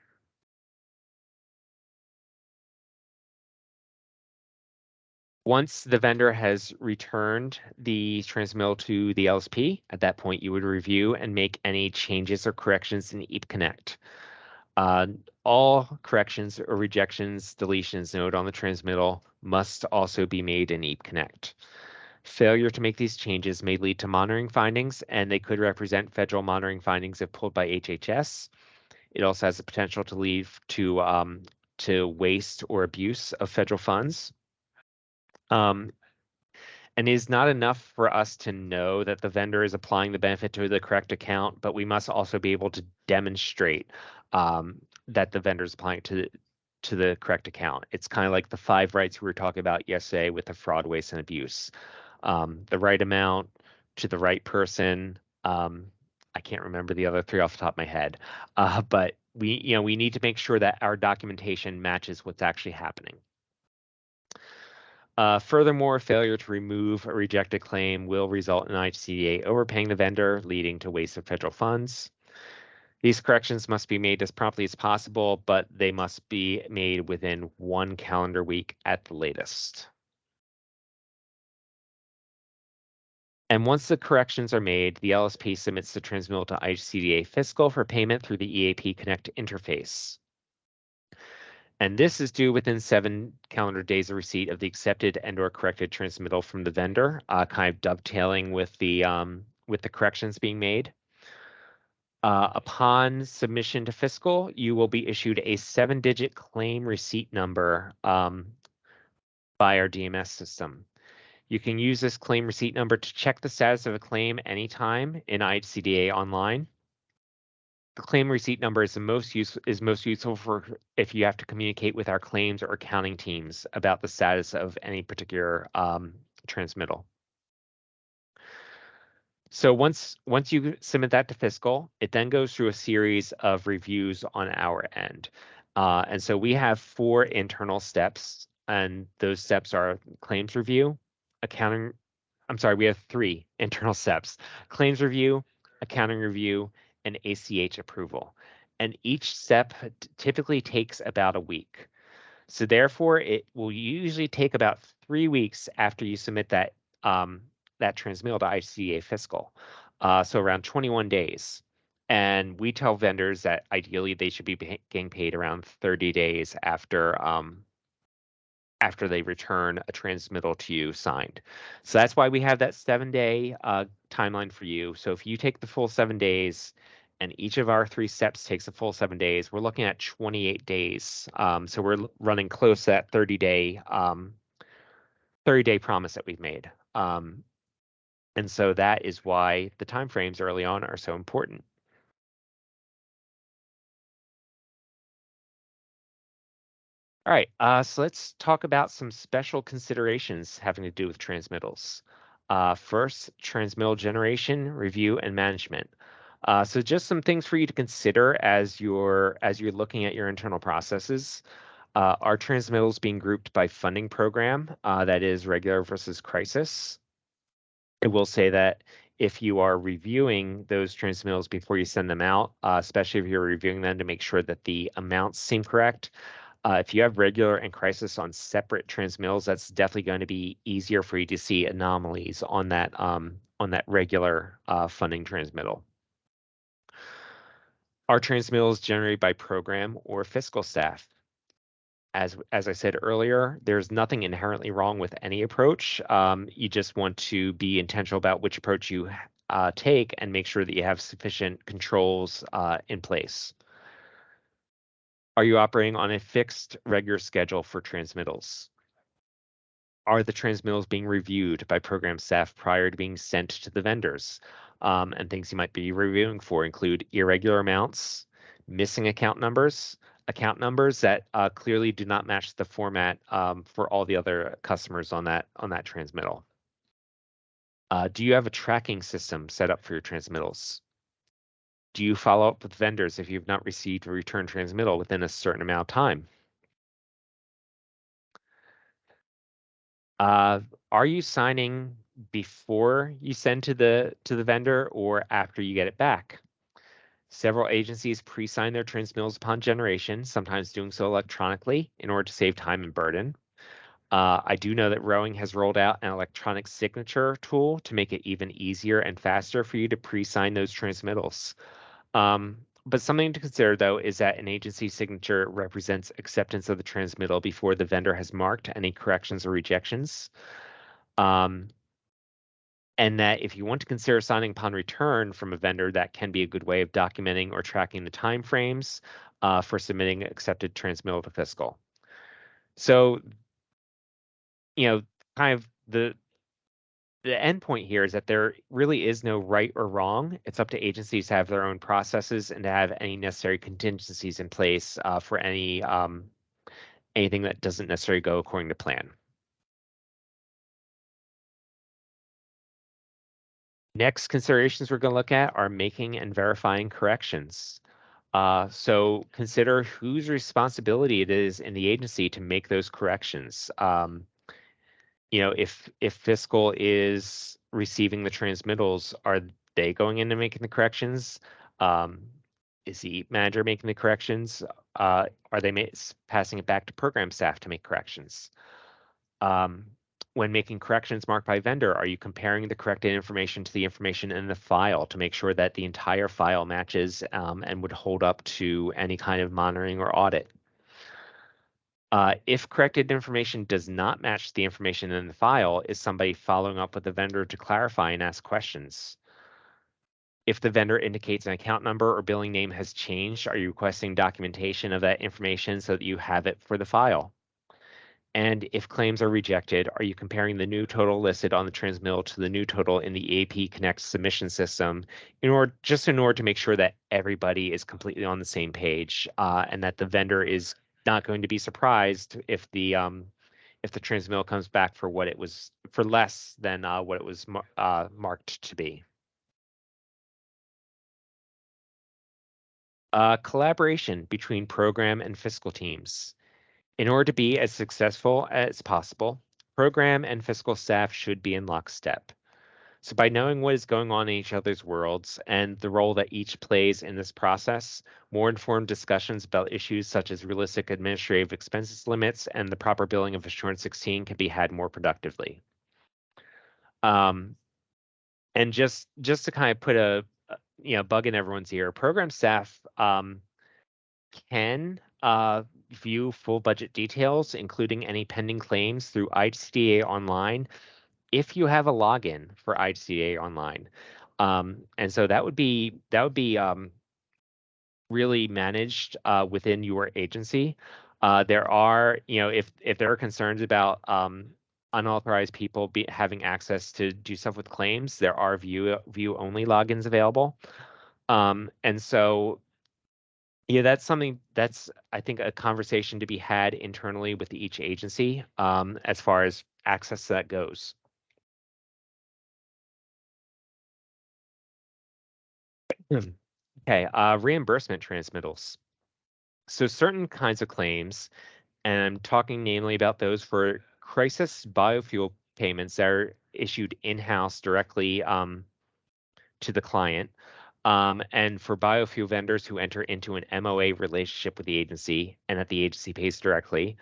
Once the vendor has returned the transmittal to the LSP, at that point you would review and make any changes or corrections in EAP Connect. All corrections or rejections, deletions noted on the transmittal must also be made in EAP Connect. Failure to make these changes may lead to monitoring findings, and they could represent federal monitoring findings if pulled by HHS. It also has the potential to lead to waste or abuse of federal funds. And it is not enough for us to know that the vendor is applying the benefit to the correct account, but we must also be able to demonstrate that the vendor is applying it to the correct account. It's kind of like the 5 rights we were talking about yesterday with the fraud, waste, and abuse. The right amount to the right person. I can't remember the other 3 off the top of my head, but we need to make sure that our documentation matches what's actually happening. Furthermore, failure to remove a rejected claim will result in IHCDA overpaying the vendor, leading to waste of federal funds. These corrections must be made as promptly as possible, but they must be made within 1 calendar week at the latest. And once the corrections are made, the LSP submits the transmittal to IHCDA Fiscal for payment through the EAP Connect interface. And this is due within 7 calendar days of receipt of the accepted and/or corrected transmittal from the vendor, kind of dovetailing with the corrections being made. Upon submission to Fiscal, you will be issued a 7-digit claim receipt number by our DMS system. You can use this claim receipt number to check the status of a claim anytime in IHCDA Online. The claim receipt number is most useful for if you have to communicate with our claims or accounting teams about the status of any particular transmittal. So once you submit that to Fiscal, it then goes through a series of reviews on our end. And so we have 4 internal steps, and those steps are claims review, we have 3 internal steps: claims review, accounting review, and ACH approval. And each step typically takes about a week. So therefore, it will usually take about 3 weeks after you submit that transmittal to IHCDA Fiscal. So around 21 days. And we tell vendors that ideally they should be getting paid around 30 days after they return a transmittal to you signed. So that's why we have that 7-day timeline for you. So if you take the full 7 days and each of our 3 steps takes a full 7 days, we're looking at 28 days. So we're running close to that 30-day promise that we've made. And so that is why the timeframes early on are so important. All right, so let's talk about some special considerations having to do with transmittals. First, transmittal generation, review, and management. So just some things for you to consider as you're looking at your internal processes. Are transmittals being grouped by funding program, that is regular versus crisis? I will say that if you are reviewing those transmittals before you send them out, especially if you're reviewing them to make sure that the amounts seem correct, if you have regular and crisis on separate transmittals, that's definitely going to be easier for you to see anomalies on that regular funding transmittal. Are transmittals generated by program or fiscal staff? As I said earlier, there's nothing inherently wrong with any approach. You just want to be intentional about which approach you take and make sure that you have sufficient controls in place. Are you operating on a fixed regular schedule for transmittals? Are the transmittals being reviewed by program staff prior to being sent to the vendors? And things you might be reviewing for include irregular amounts, missing account numbers that clearly do not match the format for all the other customers on that transmittal. Do you have a tracking system set up for your transmittals? Do you follow up with vendors if you've not received a return transmittal within a certain amount of time? Are you signing before you send to the vendor or after you get it back? Several agencies pre-sign their transmittals upon generation, sometimes doing so electronically in order to save time and burden. I do know that Rowing has rolled out an electronic signature tool to make it even easier and faster for you to pre-sign those transmittals. But something to consider, though, is that an agency signature represents acceptance of the transmittal before the vendor has marked any corrections or rejections. And that if you want to consider signing upon return from a vendor, that can be a good way of documenting or tracking the timeframes for submitting accepted transmittal to fiscal. So, kind of the end point here is that there really is no right or wrong. It's up to agencies to have their own processes and to have any necessary contingencies in place for anything that doesn't necessarily go according to plan. Next considerations we're going to look at are making and verifying corrections. So consider whose responsibility it is in the agency to make those corrections. If fiscal is receiving the transmittals, are they going in and making the corrections? Is the EAP manager making the corrections? Are they passing it back to program staff to make corrections? When making corrections marked by vendor, are you comparing the corrected information to the information in the file to make sure that the entire file matches and would hold up to any kind of monitoring or audit? If corrected information does not match the information in the file, is somebody following up with the vendor to clarify and ask questions? If the vendor indicates an account number or billing name has changed, are you requesting documentation of that information so that you have it for the file? And if claims are rejected, are you comparing the new total listed on the transmittal to the new total in the EAP Connect submission system in order to make sure that everybody is completely on the same page and that the vendor is not going to be surprised if the transmittal comes back for less than what it was marked to be. Collaboration between program and fiscal teams. In order to be as successful as possible, program and fiscal staff should be in lockstep. So by knowing what is going on in each other's worlds and the role that each plays in this process, more informed discussions about issues such as realistic administrative expenses limits and the proper billing of Assurance 16 can be had more productively. And just to kind of put a bug in everyone's ear, program staff can view full budget details, including any pending claims through ICDA Online, if you have a login for ICDA Online. And so that would be really managed within your agency. There are, if there are concerns about unauthorized people having access to do stuff with claims, there are view only logins available. And so that's I think a conversation to be had internally with each agency as far as access to that goes. Okay, reimbursement transmittals. So certain kinds of claims, and I'm talking namely about those for crisis biofuel payments that are issued in-house directly to the client, and for biofuel vendors who enter into an MOA relationship with the agency and that the agency pays directly,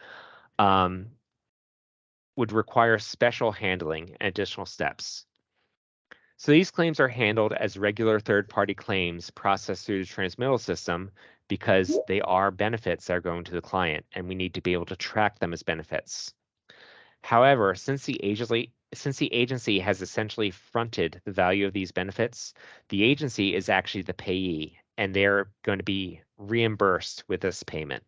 would require special handling and additional steps. So these claims are handled as regular third-party claims processed through the transmittal system because they are benefits that are going to the client, and we need to be able to track them as benefits. However, since the agency has essentially fronted the value of these benefits, the agency is actually the payee, and they're going to be reimbursed with this payment.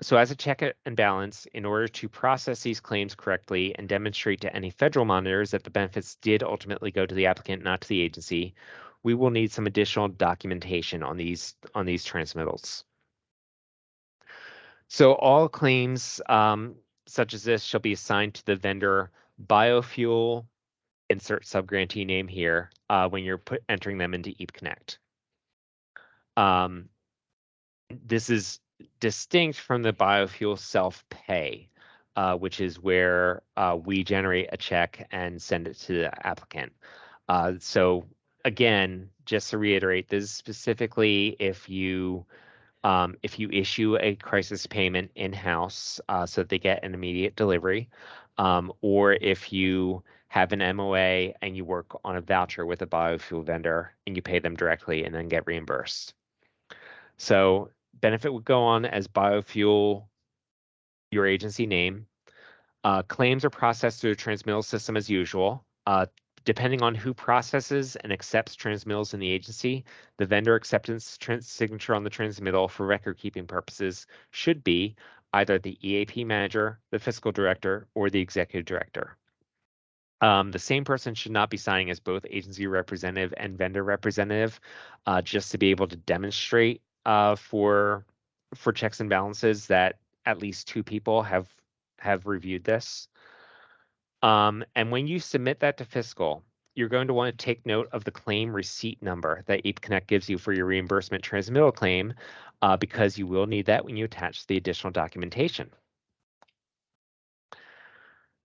So as a check and balance, in order to process these claims correctly and demonstrate to any federal monitors that the benefits did ultimately go to the applicant, not to the agency, we will need some additional documentation on these transmittals. So all claims such as this shall be assigned to the vendor biofuel, insert subgrantee name here, when you're entering them into EAP Connect. This is distinct from the biofuel self-pay, which is where we generate a check and send it to the applicant. So again, just to reiterate, this is specifically if you issue a crisis payment in-house so that they get an immediate delivery, or if you have an MOA and you work on a voucher with a biofuel vendor and you pay them directly and then get reimbursed. So benefit would go on as biofuel, your agency name. Claims are processed through the transmittal system as usual. Depending on who processes and accepts transmittals in the agency, the vendor acceptance signature on the transmittal for record keeping purposes should be either the EAP manager, the fiscal director, or the executive director. The same person should not be signing as both agency representative and vendor representative, just to be able to demonstrate for checks and balances that at least two people have reviewed this. And when you submit that to fiscal, you're going to want to take note of the claim receipt number that EAP Connect gives you for your reimbursement transmittal claim, because you will need that when you attach the additional documentation.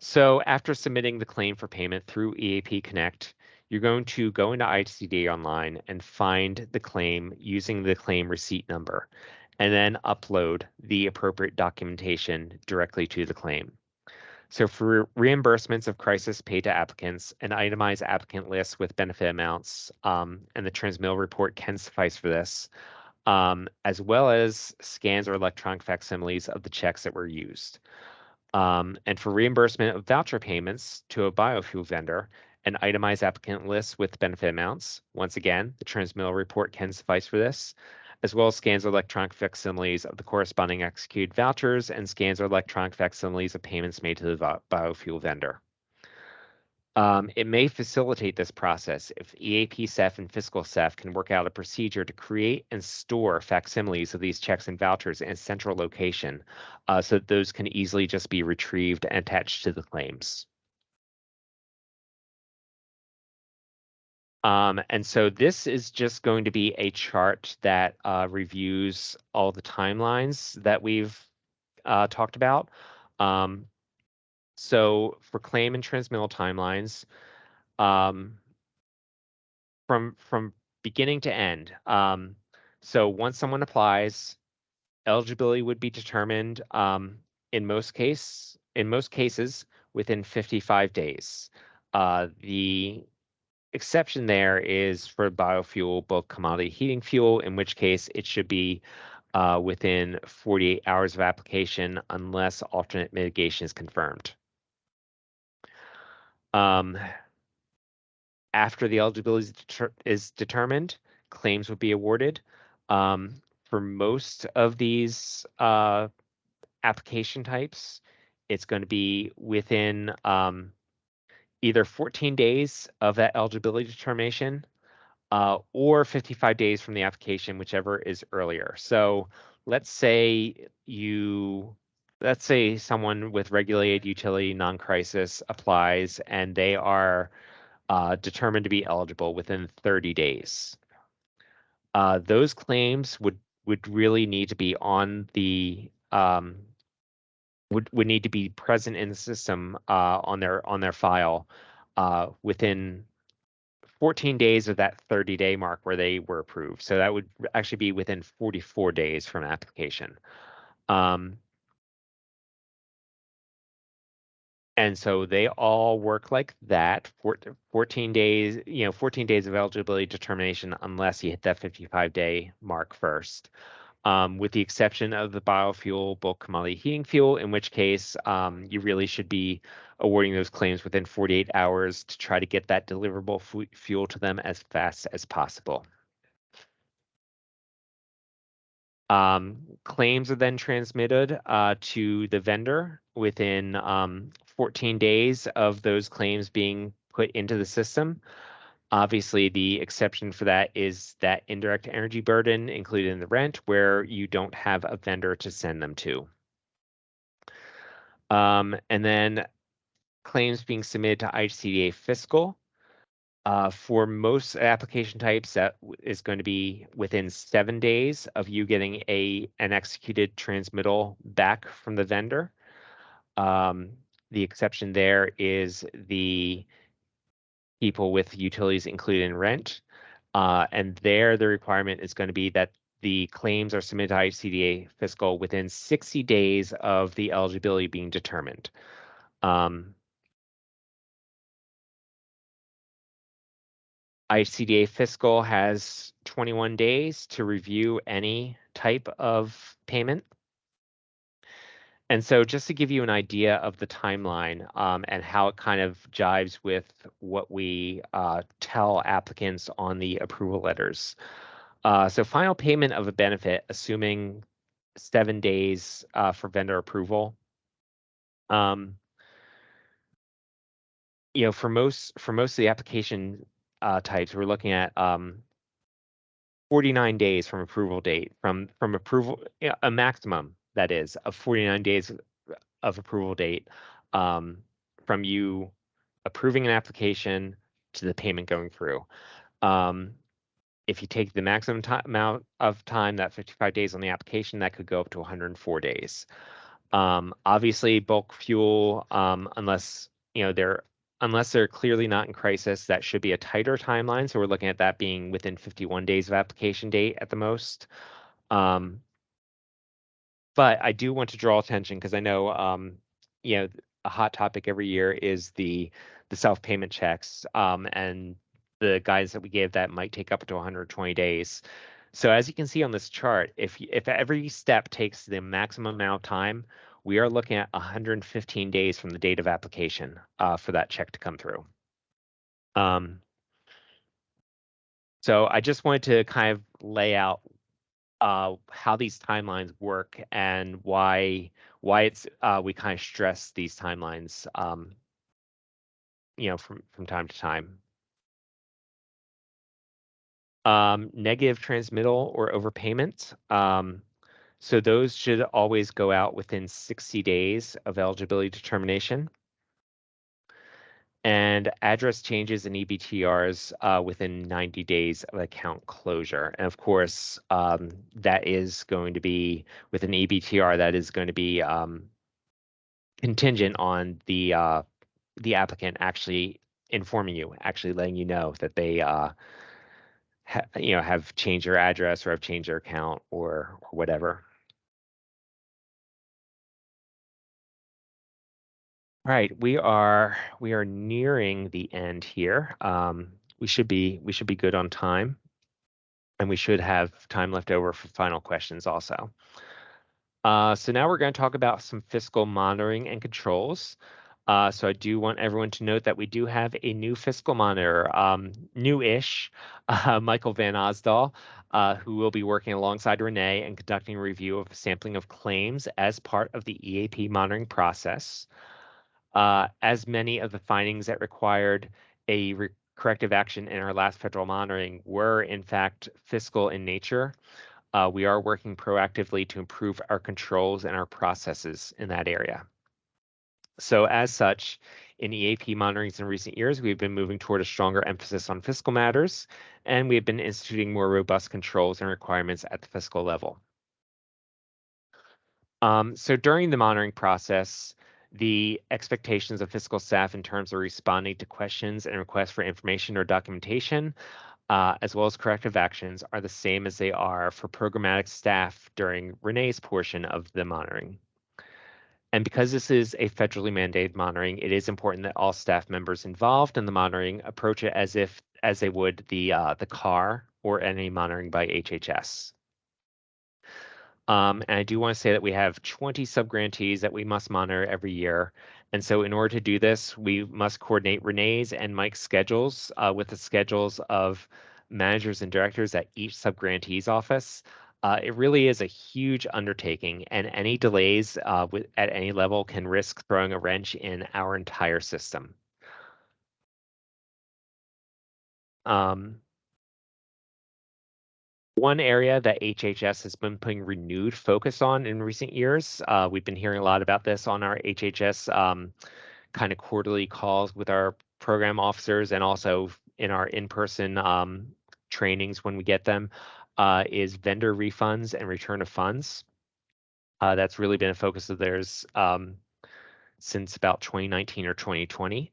So after submitting the claim for payment through EAP Connect, you're going to go into ITCD Online and find the claim using the claim receipt number, and then upload the appropriate documentation directly to the claim. So for reimbursements of crisis paid to applicants, an itemized applicant list with benefit amounts and the transmittal report can suffice for this, as well as scans or electronic facsimiles of the checks that were used. And for reimbursement of voucher payments to a biofuel vendor, an itemized applicant list with benefit amounts. Once again, the transmittal report can suffice for this, as well as scans or electronic facsimiles of the corresponding executed vouchers and scans or electronic facsimiles of payments made to the biofuel vendor. It may facilitate this process if EAP SEF and fiscal SEF can work out a procedure to create and store facsimiles of these checks and vouchers in a central location, so that those can easily just be retrieved and attached to the claims. And so this is just going to be a chart that reviews all the timelines that we've talked about. So for claim and transmittal timelines, from beginning to end. So once someone applies, eligibility would be determined in most cases within 55 days. The exception there is for biofuel, bulk commodity heating fuel, in which case it should be within 48 hours of application unless alternate mitigation is confirmed. After the eligibility is determined, claims will be awarded. For most of these application types, it's going to be within either 14 days of that eligibility determination or 55 days from the application, whichever is earlier. So let's say someone with regulated utility non-crisis applies and they are determined to be eligible within 30 days. Those claims would really need to be on the would need to be present in the system on their file within 14 days of that 30-day mark where they were approved. So that would actually be within 44 days from application. And so they all work like that, 14 days, 14 days of eligibility determination unless you hit that 55-day mark first. With the exception of the biofuel bulk commodity heating fuel, in which case you really should be awarding those claims within 48 hours to try to get that deliverable fuel to them as fast as possible. Claims are then transmitted to the vendor within 14 days of those claims being put into the system. Obviously, the exception for that is that indirect energy burden included in the rent where you don't have a vendor to send them to. And then claims being submitted to ICDA fiscal. For most application types, that is going to be within 7 days of you getting an executed transmittal back from the vendor. The exception there is the people with utilities included in rent. And there, the requirement is going to be that the claims are submitted to ICDA fiscal within 60 days of the eligibility being determined. ICDA fiscal has 21 days to review any type of payment. And so just to give you an idea of the timeline and how it kind of jives with what we tell applicants on the approval letters. So final payment of a benefit, assuming 7 days for vendor approval. For most of the application types, we're looking at 49 days from approval date, from approval, a maximum that is of 49 days of approval date from you approving an application to the payment going through. If you take the maximum amount of time, that 55 days on the application, that could go up to 104 days. Obviously, bulk fuel, unless they're clearly not in crisis, that should be a tighter timeline. So we're looking at that being within 51 days of application date at the most. But I do want to draw attention because I know, a hot topic every year is the self-payment checks and the guidance that we gave that might take up to 120 days. So as you can see on this chart, if every step takes the maximum amount of time, we are looking at 115 days from the date of application for that check to come through. So I just wanted to kind of lay out how these timelines work and why it's we kind of stress these timelines, from time to time. Negative transmittal or overpayment. So those should always go out within 60 days of eligibility determination. And address changes in EBTRs within 90 days of account closure. And of course, that is going to be, with an EBTR, that is going to be contingent on the applicant actually informing you, actually letting you know that they have changed their address or have changed their account or whatever. All right, we are nearing the end here. We should be good on time, and we should have time left over for final questions also. So now we're going to talk about some fiscal monitoring and controls. So I do want everyone to note that we do have a new fiscal monitor, new-ish, Michael Van Osdal, who will be working alongside Renee and conducting a review of sampling of claims as part of the EAP monitoring process. As many of the findings that required a corrective action in our last federal monitoring were in fact fiscal in nature, we are working proactively to improve our controls and our processes in that area. So as such, In EAP monitorings in recent years, we've been moving toward a stronger emphasis on fiscal matters, and we have been instituting more robust controls and requirements at the fiscal level. So during the monitoring process, the expectations of fiscal staff in terms of responding to questions and requests for information or documentation, as well as corrective actions, are the same as they are for programmatic staff during Renee's portion of the monitoring. And because this is a federally mandated monitoring, it is important that all staff members involved in the monitoring approach it as they would the CAR or any monitoring by HHS. And I do want to say that we have 20 subgrantees that we must monitor every year. And so in order to do this, we must coordinate Renee's and Mike's schedules with the schedules of managers and directors at each subgrantee's office. It really is a huge undertaking, and any delays at any level can risk throwing a wrench in our entire system. One area that HHS has been putting renewed focus on in recent years, we've been hearing a lot about this on our HHS kind of quarterly calls with our program officers and also in our in-person trainings when we get them, is vendor refunds and return of funds. That's really been a focus of theirs since about 2019 or 2020.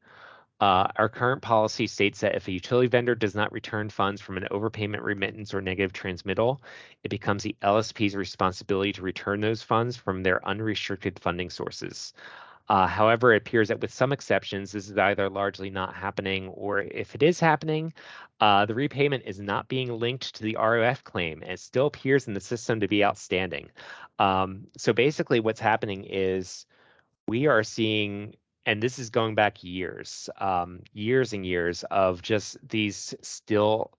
Our current policy states that if a utility vendor does not return funds from an overpayment, remittance, or negative transmittal, it becomes the LSP's responsibility to return those funds from their unrestricted funding sources. However, it appears that with some exceptions, this is either largely not happening, or if it is happening, the repayment is not being linked to the ROF claim, and it still appears in the system to be outstanding. So basically what's happening is we are seeing, and this is going back years, years and years of just these still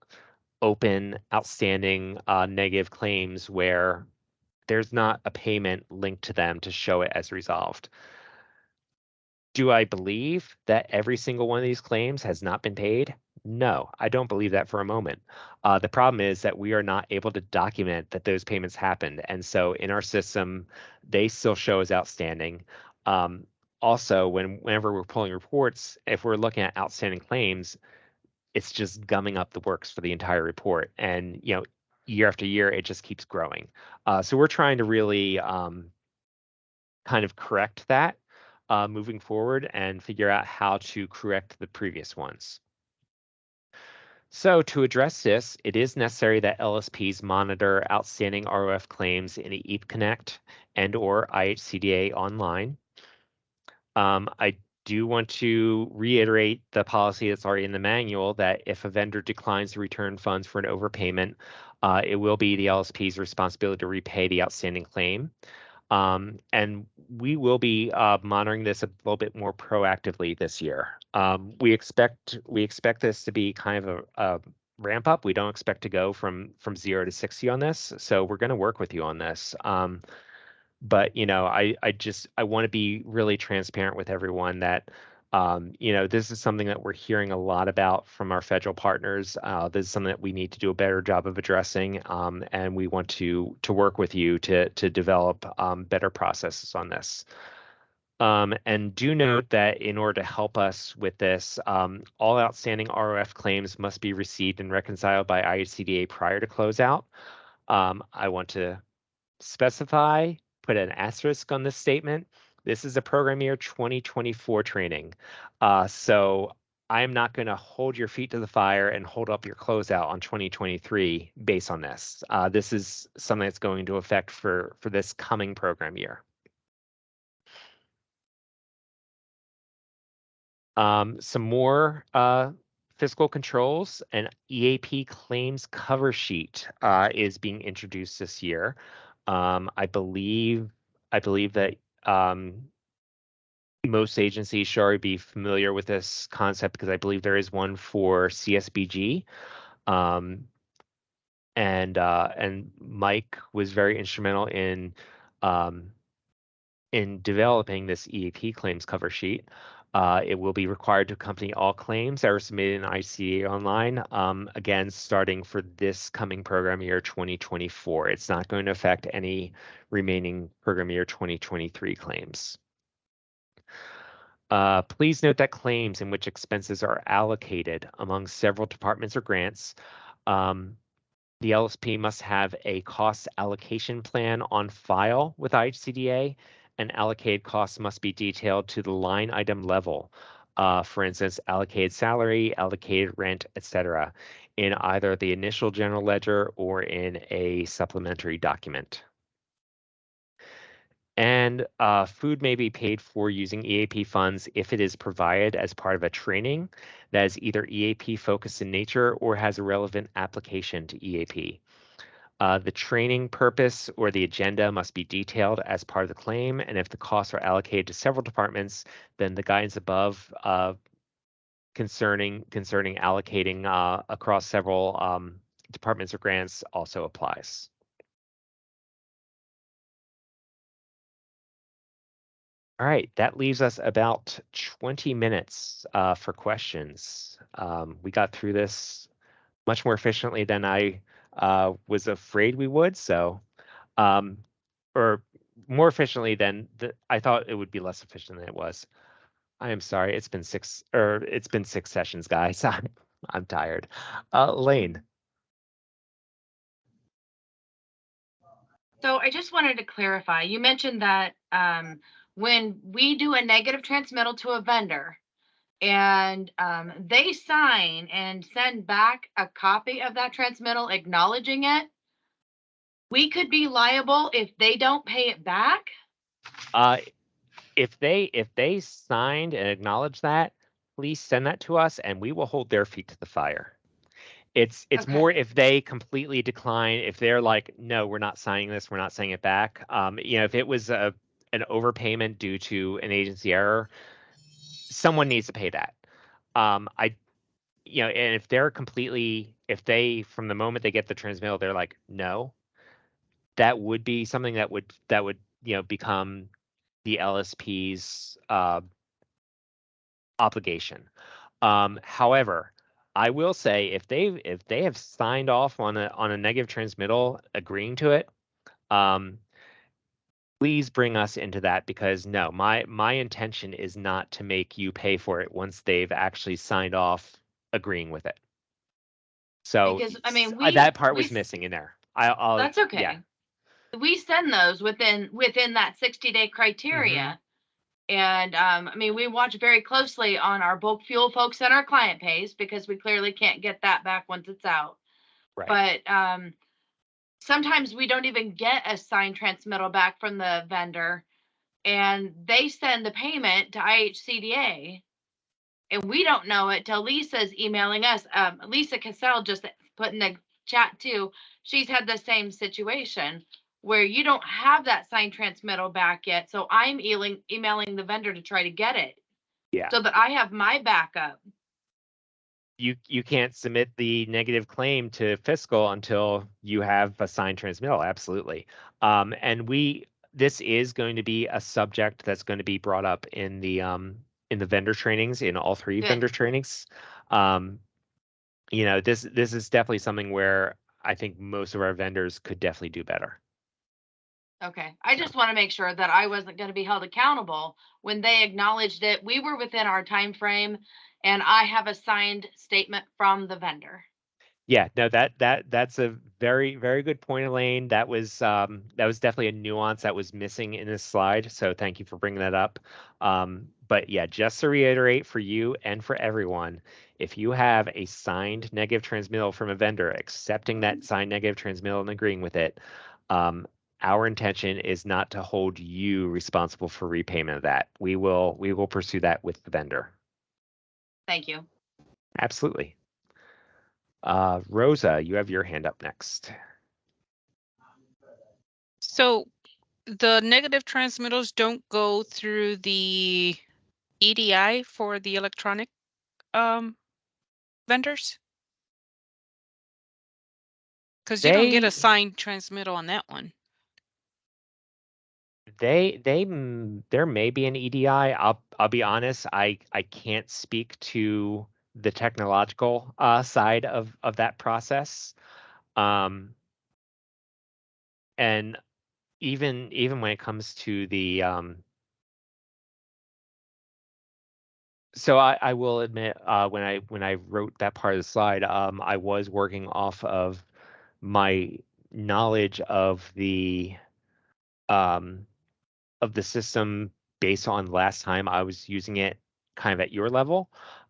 open, outstanding negative claims where there's not a payment linked to them to show it as resolved. Do I believe that every single one of these claims has not been paid? No, I don't believe that for a moment. The problem is that we are not able to document that those payments happened. And so in our system, they still show as outstanding. Also, whenever we're pulling reports, if we're looking at outstanding claims, it's just gumming up the works for the entire report. And year after year, it just keeps growing. So we're trying to really kind of correct that moving forward and figure out how to correct the previous ones. So to address this, it is necessary that LSPs monitor outstanding ROF claims in EAP Connect and or IHCDA online. I do want to reiterate the policy that's already in the manual that if a vendor declines to return funds for an overpayment, it will be the LSP's responsibility to repay the outstanding claim. And we will be monitoring this a little bit more proactively this year. We expect this to be kind of a ramp up. We don't expect to go from 0 to 60 on this. So we're going to work with you on this. But I want to be really transparent with everyone that this is something that we're hearing a lot about from our federal partners. This is something that we need to do a better job of addressing, and we want to work with you to develop better processes on this. And do note that in order to help us with this, all outstanding ROF claims must be received and reconciled by IHCDA prior to closeout. I want to specify, put an asterisk on this statement. This is a program year 2024 training. So I'm not going to hold your feet to the fire and hold up your closeout on 2023 based on this. This is something that's going to affect for this coming program year. Some more fiscal controls. An EAP claims cover sheet is being introduced this year. I believe that most agencies should already be familiar with this concept because I believe there is one for CSBG. And Mike was very instrumental in developing this EAP claims cover sheet. It will be required to accompany all claims that are submitted in ICA online, again, starting for this coming program year 2024. It's not going to affect any remaining program year 2023 claims. Please note that claims in which expenses are allocated among several departments or grants, the LSP must have a cost allocation plan on file with IHCDA, and allocated costs must be detailed to the line item level. For instance, allocated salary, allocated rent, etc., in either the initial general ledger or in a supplementary document. And food may be paid for using EAP funds if it is provided as part of a training that is either EAP focused in nature or has a relevant application to EAP. The training purpose or the agenda must be detailed as part of the claim, and if the costs are allocated to several departments, then the guidance above concerning allocating across several departments or grants also applies. All right, that leaves us about 20 minutes for questions. We got through this much more efficiently than I was afraid we would, so or more efficiently than I thought it would be less efficient than it was. I am sorry, it's been six sessions, guys. I'm tired. Lane. So I just wanted to clarify, you mentioned that when we do a negative transmittal to a vendor and they sign and send back a copy of that transmittal acknowledging it, we could be liable if they don't pay it back? If they signed and acknowledged that, please send that to us and we will hold their feet to the fire. It's Okay. more if they completely decline, if they're like, no, we're not signing this, we're not sending it back. If it was an overpayment due to an agency error, someone needs to pay that. And if they're if they, from the moment they get the transmittal, they're like, no, that would be something that would become the LSP's obligation. However, I will say if they have signed off on a negative transmittal, agreeing to it, please bring us into that, because no, my intention is not to make you pay for it once they've actually signed off agreeing with it. So Because I mean, that part was missing in there. I'll that's okay. Yeah. We send those within that 60-day criteria. And I mean, we watch very closely on our bulk fuel folks that our client pays, because we clearly can't get that back once it's out. Right. But sometimes we don't even get a signed transmittal back from the vendor, and they send the payment to IHCDA, and we don't know it till Lisa's emailing us. Lisa Cassell just put in the chat too. She's had the same situation where you don't have that signed transmittal back yet. So I'm emailing the vendor to try to get it. Yeah. So that I have my backup. You can't submit the negative claim to fiscal until you have a signed transmittal. Absolutely. And this is going to be a subject that's going to be brought up in the vendor trainings, in all three Good. vendor trainings. This is definitely something where I think most of our vendors could definitely do better. Okay. I just want to make sure that I wasn't going to be held accountable when they acknowledged it. We were within our time frame, and I have a signed statement from the vendor. Yeah, no, that's a very, very good point, Elaine. That was definitely a nuance that was missing in this slide. So thank you for bringing that up. But yeah, just to reiterate for you and for everyone, if you have a signed negative transmittal from a vendor, accepting that signed negative transmittal and agreeing with it, our intention is not to hold you responsible for repayment of that. We will pursue that with the vendor. Thank you. Absolutely. Rosa, you have your hand up next. So the negative transmittals don't go through the EDI for the electronic vendors? Because you don't get a signed transmittal on that one. There may be an EDI. I'll be honest, I can't speak to the technological side of that process. And even when it comes to the So I will admit, when I wrote that part of the slide, I was working off of my knowledge of the system based on last time I was using it kind of at your level,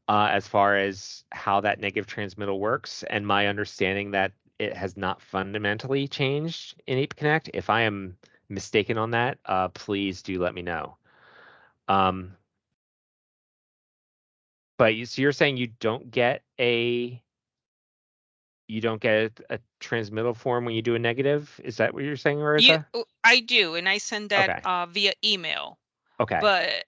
as far as how that negative transmittal works, and my understanding that it has not fundamentally changed in EAP Connect. If I am mistaken on that, please do let me know. But so you're saying you don't get a transmittal form when you do a negative? Is that what you're saying, Marissa? I do, and I send that Okay. via email. Okay. But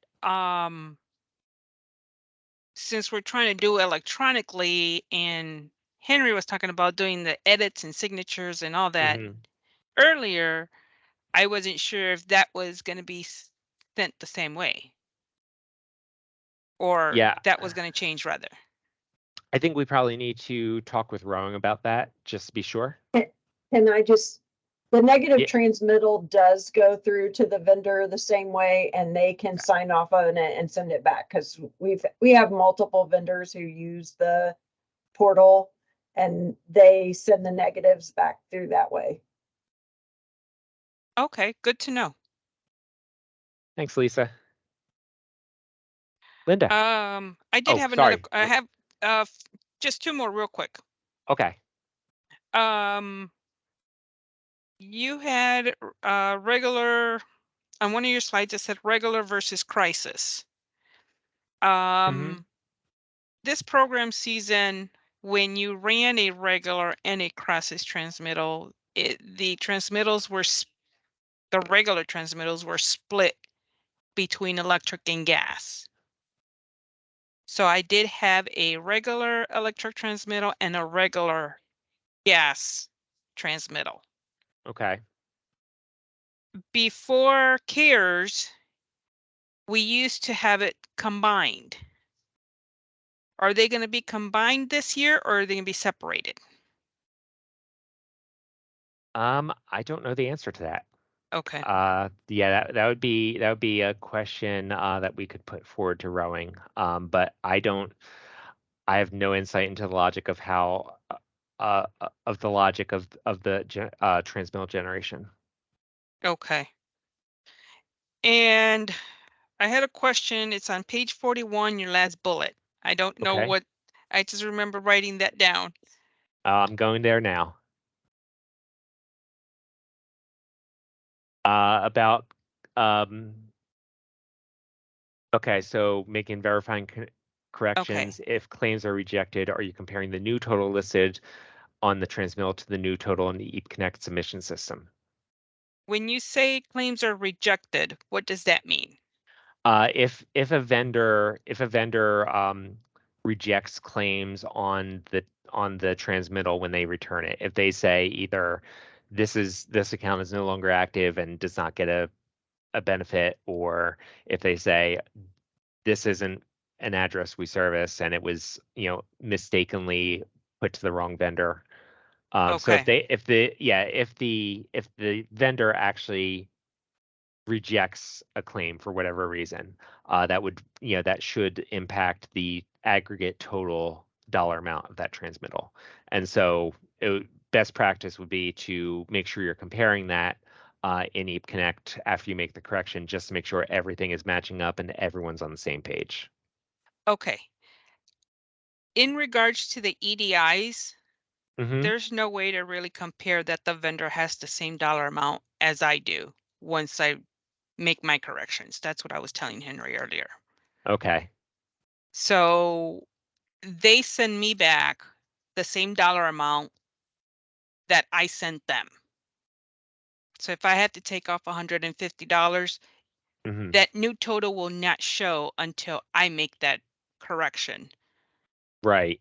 since we're trying to do electronically, and Henry was talking about doing the edits and signatures and all that earlier, I wasn't sure if that was going to be sent the same way, or Yeah. that was going to change rather. I think we probably need to talk with Rowing about that, just to be sure. And I just, the negative Yeah. transmittal does go through to the vendor the same way, and they can sign off on it and send it back, because we have multiple vendors who use the portal, and they send the negatives back through that way. Okay, good to know. Thanks, Lisa. Linda. I did have sorry. another. I have just two more real quick. Okay. You had regular on one of your slides. It said regular versus crisis. This program season, when you ran a regular and a crisis transmittal, the regular transmittals were split between electric and gas. So I did have a regular electric transmittal and a regular gas transmittal. Okay. Before CARES, we used to have it combined. Are they going to be combined this year, or are they going to be separated? I don't know the answer to that. Okay. Yeah, that would be a question that we could put forward to Rowing. But I have no insight into the logic of how of the logic of the transmittal generation. Okay. And I had a question. It's on page 41, your last bullet. I don't know Okay. what, I just remember writing that down. I'm going there now. About okay, so making verifying corrections. If claims are rejected, are you comparing the new total listed on the transmittal to the new total in the EAP Connect submission system? When you say claims are rejected, what does that mean? If a vendor rejects claims on the transmittal when they return it, if they say either this account is no longer active and does not get a benefit, or if they say this isn't an address we service and it was mistakenly put to the wrong vendor. So if the vendor actually rejects a claim for whatever reason, that should impact the aggregate total dollar amount of that transmittal. And so best practice would be to make sure you're comparing that in EAP Connect after you make the correction, just to make sure everything is matching up and everyone's on the same page. Okay. In regards to the EDIs, there's no way to really compare that the vendor has the same dollar amount as I do once I make my corrections. That's what I was telling Henry earlier. Okay. So they send me back the same dollar amount that I sent them. So if I had to take off $150, that new total will not show until I make that correction. Right.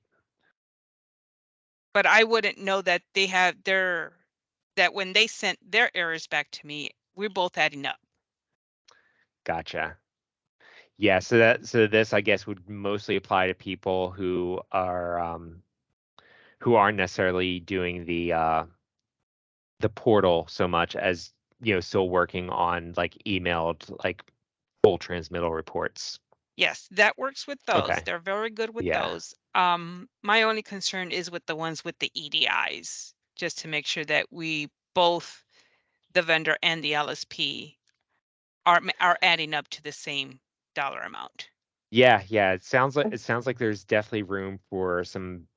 But I wouldn't know that they have that when they sent their errors back to me, we're both adding up. Gotcha. Yeah, so this I guess would mostly apply to people who aren't necessarily doing the portal so much as still working on like emailed like full transmittal reports. Yes, that works with those. Okay. They're very good with Yeah. those. My only concern is with the ones with the EDIs, just to make sure that we both, the vendor and the LSP, are adding up to the same dollar amount. Yeah, it sounds like there's definitely room for some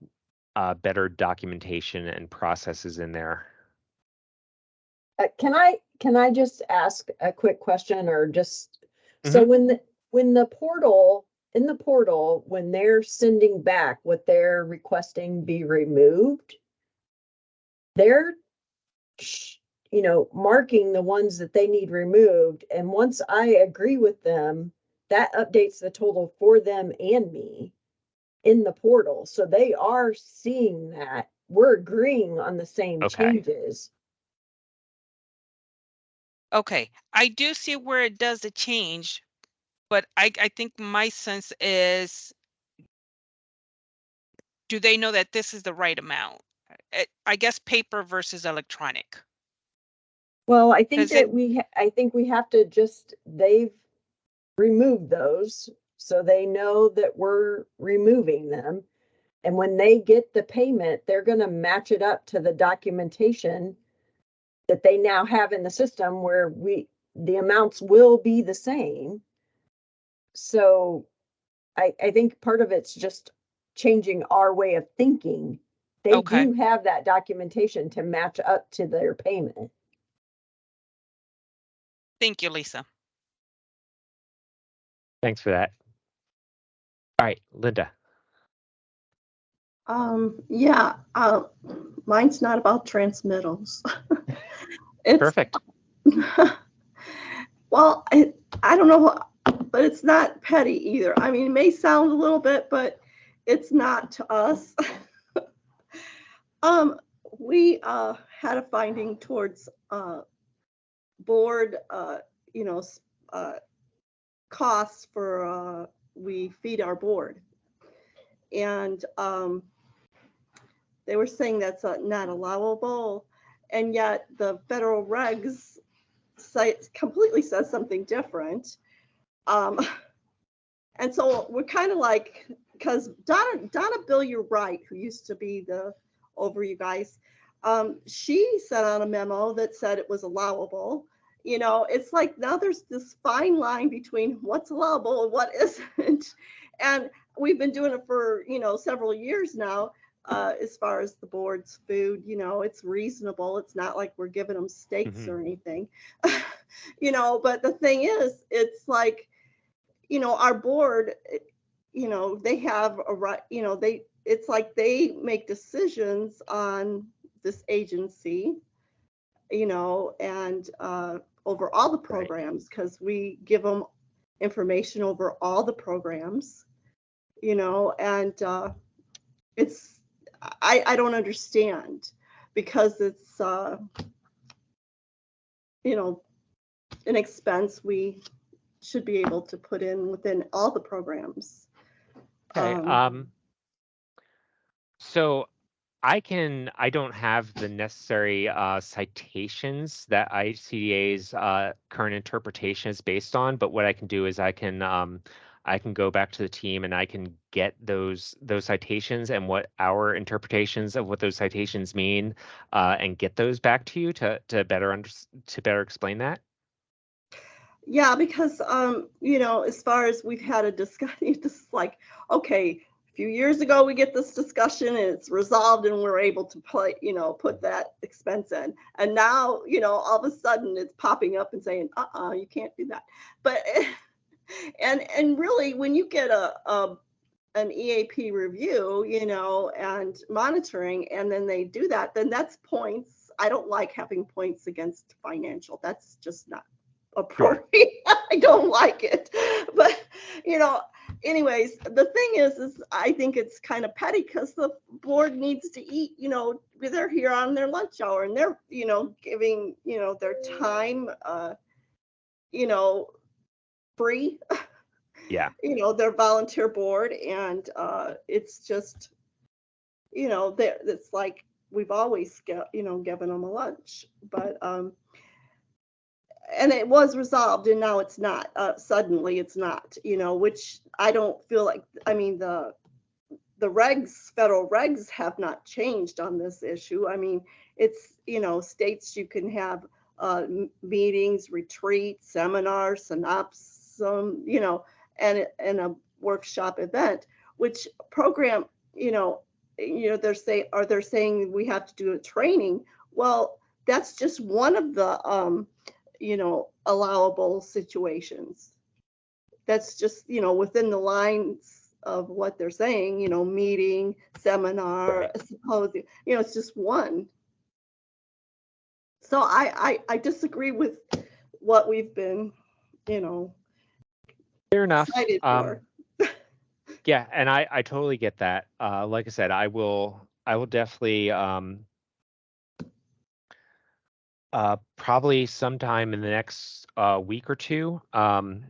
better documentation and processes in there. Can I just ask a quick question, or just, so Mhm. when the portal, in the portal, when they're sending back what they're requesting be removed, they're marking the ones that they need removed, and once I agree with them, that updates the total for them and me in the portal. So they are seeing that we're agreeing on the same Okay. changes. Okay, I do see where it does the change, but I think my sense is, do they know that this is the right amount? I guess paper versus electronic. Well, I think 'Cause it, that I think we have to just, they've removed those, so they know that we're removing them. And when they get the payment, they're gonna match it up to the documentation that they now have in the system, where the amounts will be the same. So I think part of it's just changing our way of thinking. They okay, do have that documentation to match up to their payment. thank you, Lisa. Thanks for that. All right, Linda. Yeah, mine's not about transmittals. It's Perfect. well, I don't know, but it's not petty either. I mean, it may sound a little bit, but it's not to us. We had a finding towards board, you know, costs for we feed our board, and they were saying that's not allowable, and yet the federal regs site completely says something different. And so we're kind of like, because Donna Bill, you're right, who used to be the over you guys, she sent out a memo that said it was allowable. You know, it's like now there's this fine line between what's allowable and what isn't. And we've been doing it for, several years now. As far as the board's food, it's reasonable. It's not like we're giving them steaks or anything, but the thing is, it's like, our board, they have a right, it's like they make decisions on this agency, and over all the programs, because we give them information over all the programs, and it's, I don't understand, because it's, an expense we should be able to put in within all the programs. Okay. So I don't have the necessary citations that ICDA's current interpretation is based on, but what I can do is I can go back to the team and I can get those citations and what our interpretations of what those citations mean, and get those back to you to better explain that. Yeah, because as far as we've had a discussion, it's like, okay, a few years ago we get this discussion and it's resolved and we're able to put that expense in. And now, all of a sudden it's popping up and saying, you can't do that. But and really, when you get an EAP review, and monitoring, and then they do that, then that's points. I don't like having points against financial. That's just not appropriate. Sure. I don't like it. But, anyways, the thing is I think it's kind of petty, because the board needs to eat, they're here on their lunch hour and they're, giving, their time, free. Yeah. Their volunteer board, and it's just, it's like we've always given them a lunch. But and it was resolved, and now it's not, suddenly it's not, which I don't feel like, I mean, the regs, federal regs have not changed on this issue. I mean, it's, states you can have meetings, retreats, seminars, synopsis, and a workshop event, which program, they're saying we have to do a training. Well, that's just one of the, allowable situations. That's just, within the lines of what they're saying, meeting, seminar, symposium, it's just one. So I disagree with what we've been, Fair enough. cited for. Yeah, and I totally get that. Like I said, I will definitely probably sometime in the next week or two. I'm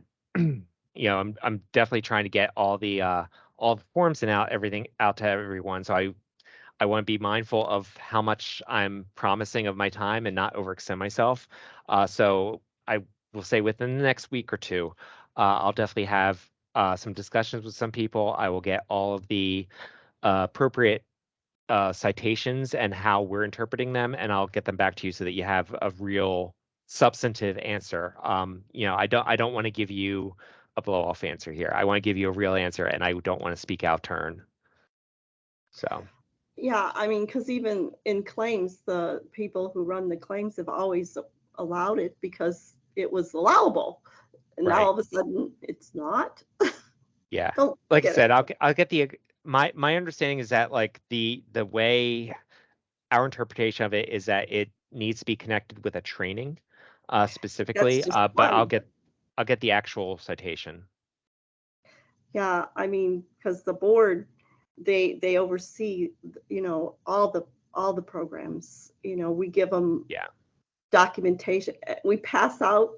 definitely trying to get all the forms and everything out to everyone. So I want to be mindful of how much I'm promising of my time and not overextend myself. So I will say within the next week or two, I'll definitely have some discussions with some people. I will get all of the appropriate citations and how we're interpreting them, and I'll get them back to you so that you have a real substantive answer. I don't want to give you a blow off answer here. I want to give you a real answer, and I don't want to speak out turn. So. Yeah, I mean, because even in claims, the people who run the claims have always allowed it because it was allowable, and now all of a sudden it's not. Yeah, like I said, I'll get the my understanding is that like the way our interpretation of it is that it needs to be connected with a training, specifically. But I'll get the actual citation. Yeah, I mean, because the board, they oversee, all the programs. We give them documentation. We pass out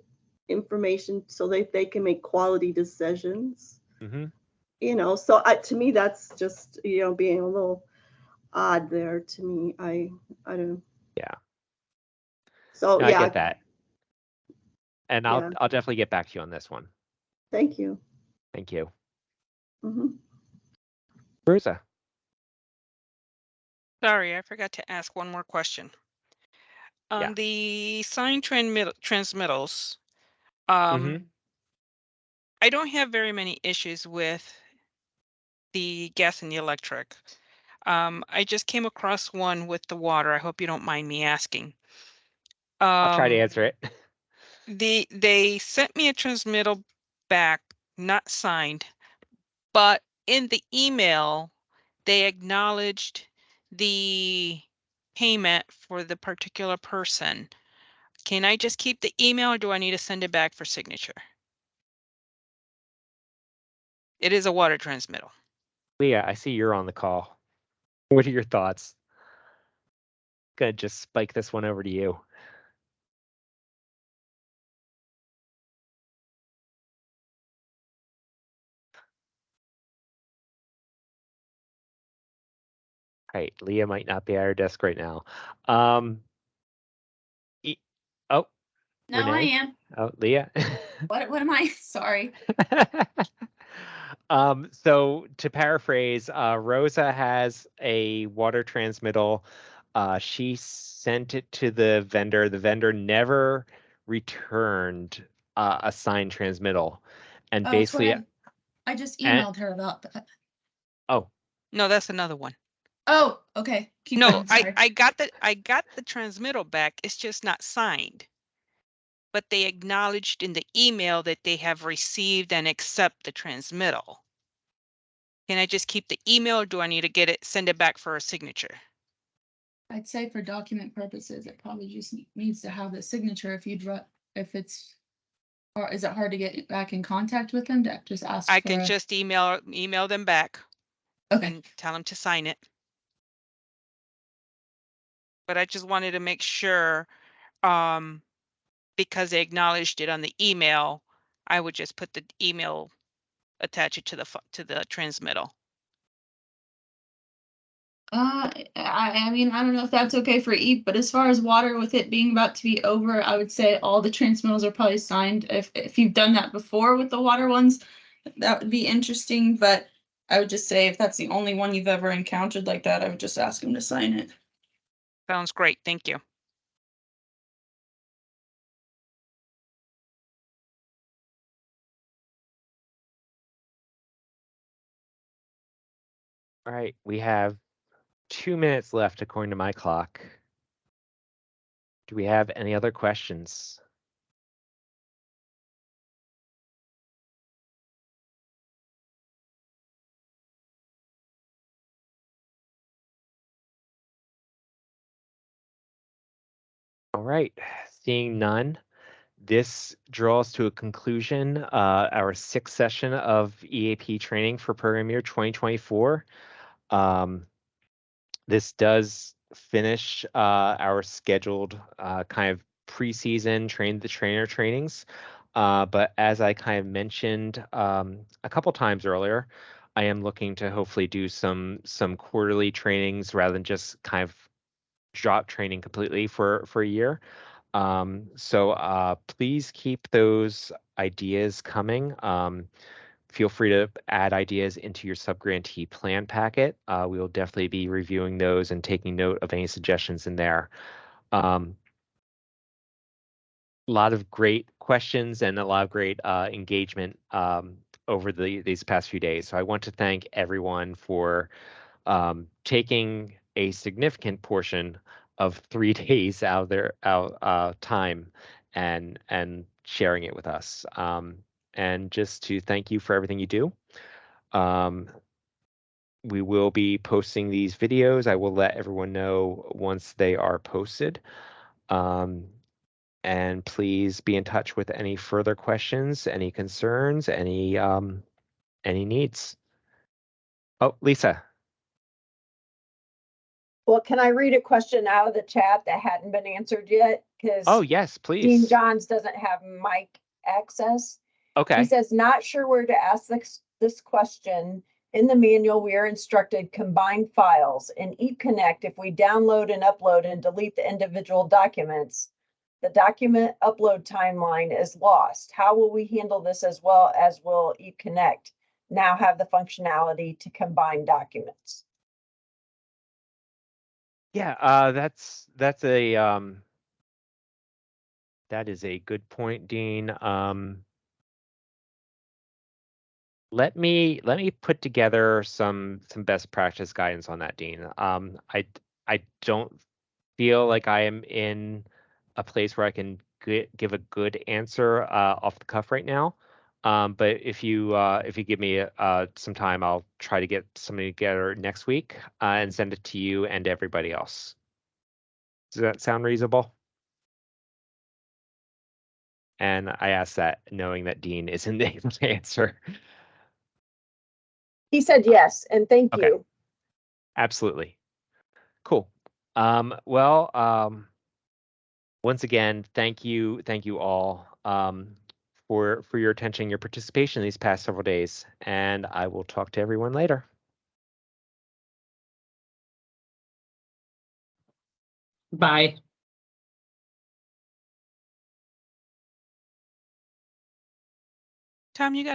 information so that they can make quality decisions. Mm-hmm. So to me, that's just, being a little odd there to me. I don't. Yeah. So no, yeah. I get that. And I'll definitely get back to you on this one. Thank you. Thank you. Mm-hmm. Rosa. Sorry, I forgot to ask one more question. On the signed transmittals, Mm-hmm. I don't have very many issues with the gas and the electric. I just came across one with the water. I hope you don't mind me asking. I'll try to answer it. They sent me a transmittal back, not signed, but in the email, they acknowledged the payment for the particular person. Can I just keep the email or do I need to send it back for signature? It is a water transmittal. Leah, I see you're on the call. What are your thoughts? Gonna just spike this one over to you. Right, Leah might not be at her desk right now. Oh, no, Renee? I am. Oh, Leah. What am I? Sorry. So to paraphrase, Rosa has a water transmittal. She sent it to the vendor. The vendor never returned a signed transmittal, and basically, I just emailed her about that. Oh, no, that's another one. Oh, okay. Keep no, going, sorry. I got the transmittal back. It's just not signed. But they acknowledged in the email that they have received and accept the transmittal. Can I just keep the email or do I need to send it back for a signature? I'd say for document purposes, it probably just needs to have the signature if it's, or is it hard to get back in contact with them to just ask? I can just email them back. Okay. And tell them to sign it. But I just wanted to make sure, because they acknowledged it on the email, I would just put the email, attach it to the transmittal. I mean, I don't know if that's okay for EAP, but as far as water, with it being about to be over, I would say all the transmittals are probably signed. If you've done that before with the water ones, that would be interesting. But I would just say if that's the only one you've ever encountered like that, I would just ask them to sign it. Sounds great. Thank you. All right, we have 2 minutes left according to my clock. Do we have any other questions? All right, seeing none, this draws to a conclusion our 6th session of EAP training for program year 2024. This does finish our scheduled kind of preseason train the trainer trainings. But as I kind of mentioned a couple times earlier, I am looking to hopefully do some quarterly trainings rather than just kind of drop training completely for a year. So please keep those ideas coming. Feel free to add ideas into your subgrantee plan packet. We will definitely be reviewing those and taking note of any suggestions in there. A lot of great questions and a lot of great engagement over these past few days. So I want to thank everyone for taking a significant portion of 3 days out of their time and sharing it with us. And just to thank you for everything you do. We will be posting these videos. I will let everyone know once they are posted. And please be in touch with any further questions, any concerns, any needs. Oh, Lisa. Well, can I read a question out of the chat that hadn't been answered yet? Because Oh, yes, Dean please. Johns doesn't have mic access. He Okay. says, not sure where to ask this question. In the manual, we are instructed combine files. In eConnect, if we download and upload and delete the individual documents, the document upload timeline is lost. How will we handle this, as well as will eConnect now have the functionality to combine documents? Yeah, that's a that is a good point, Dean. Let me put together some best practice guidance on that, Dean. I don't feel like I am in a place where I can give a good answer off the cuff right now. But if you give me some time, I'll try to get something together next week and send it to you and everybody else. Does that sound reasonable? And I ask that knowing that Dean isn't able to answer. He said yes, and thank Okay. you. Absolutely. Cool. Well, once again, thank you all for your attention, your participation these past several days, and I will talk to everyone later. Bye. Tom, you got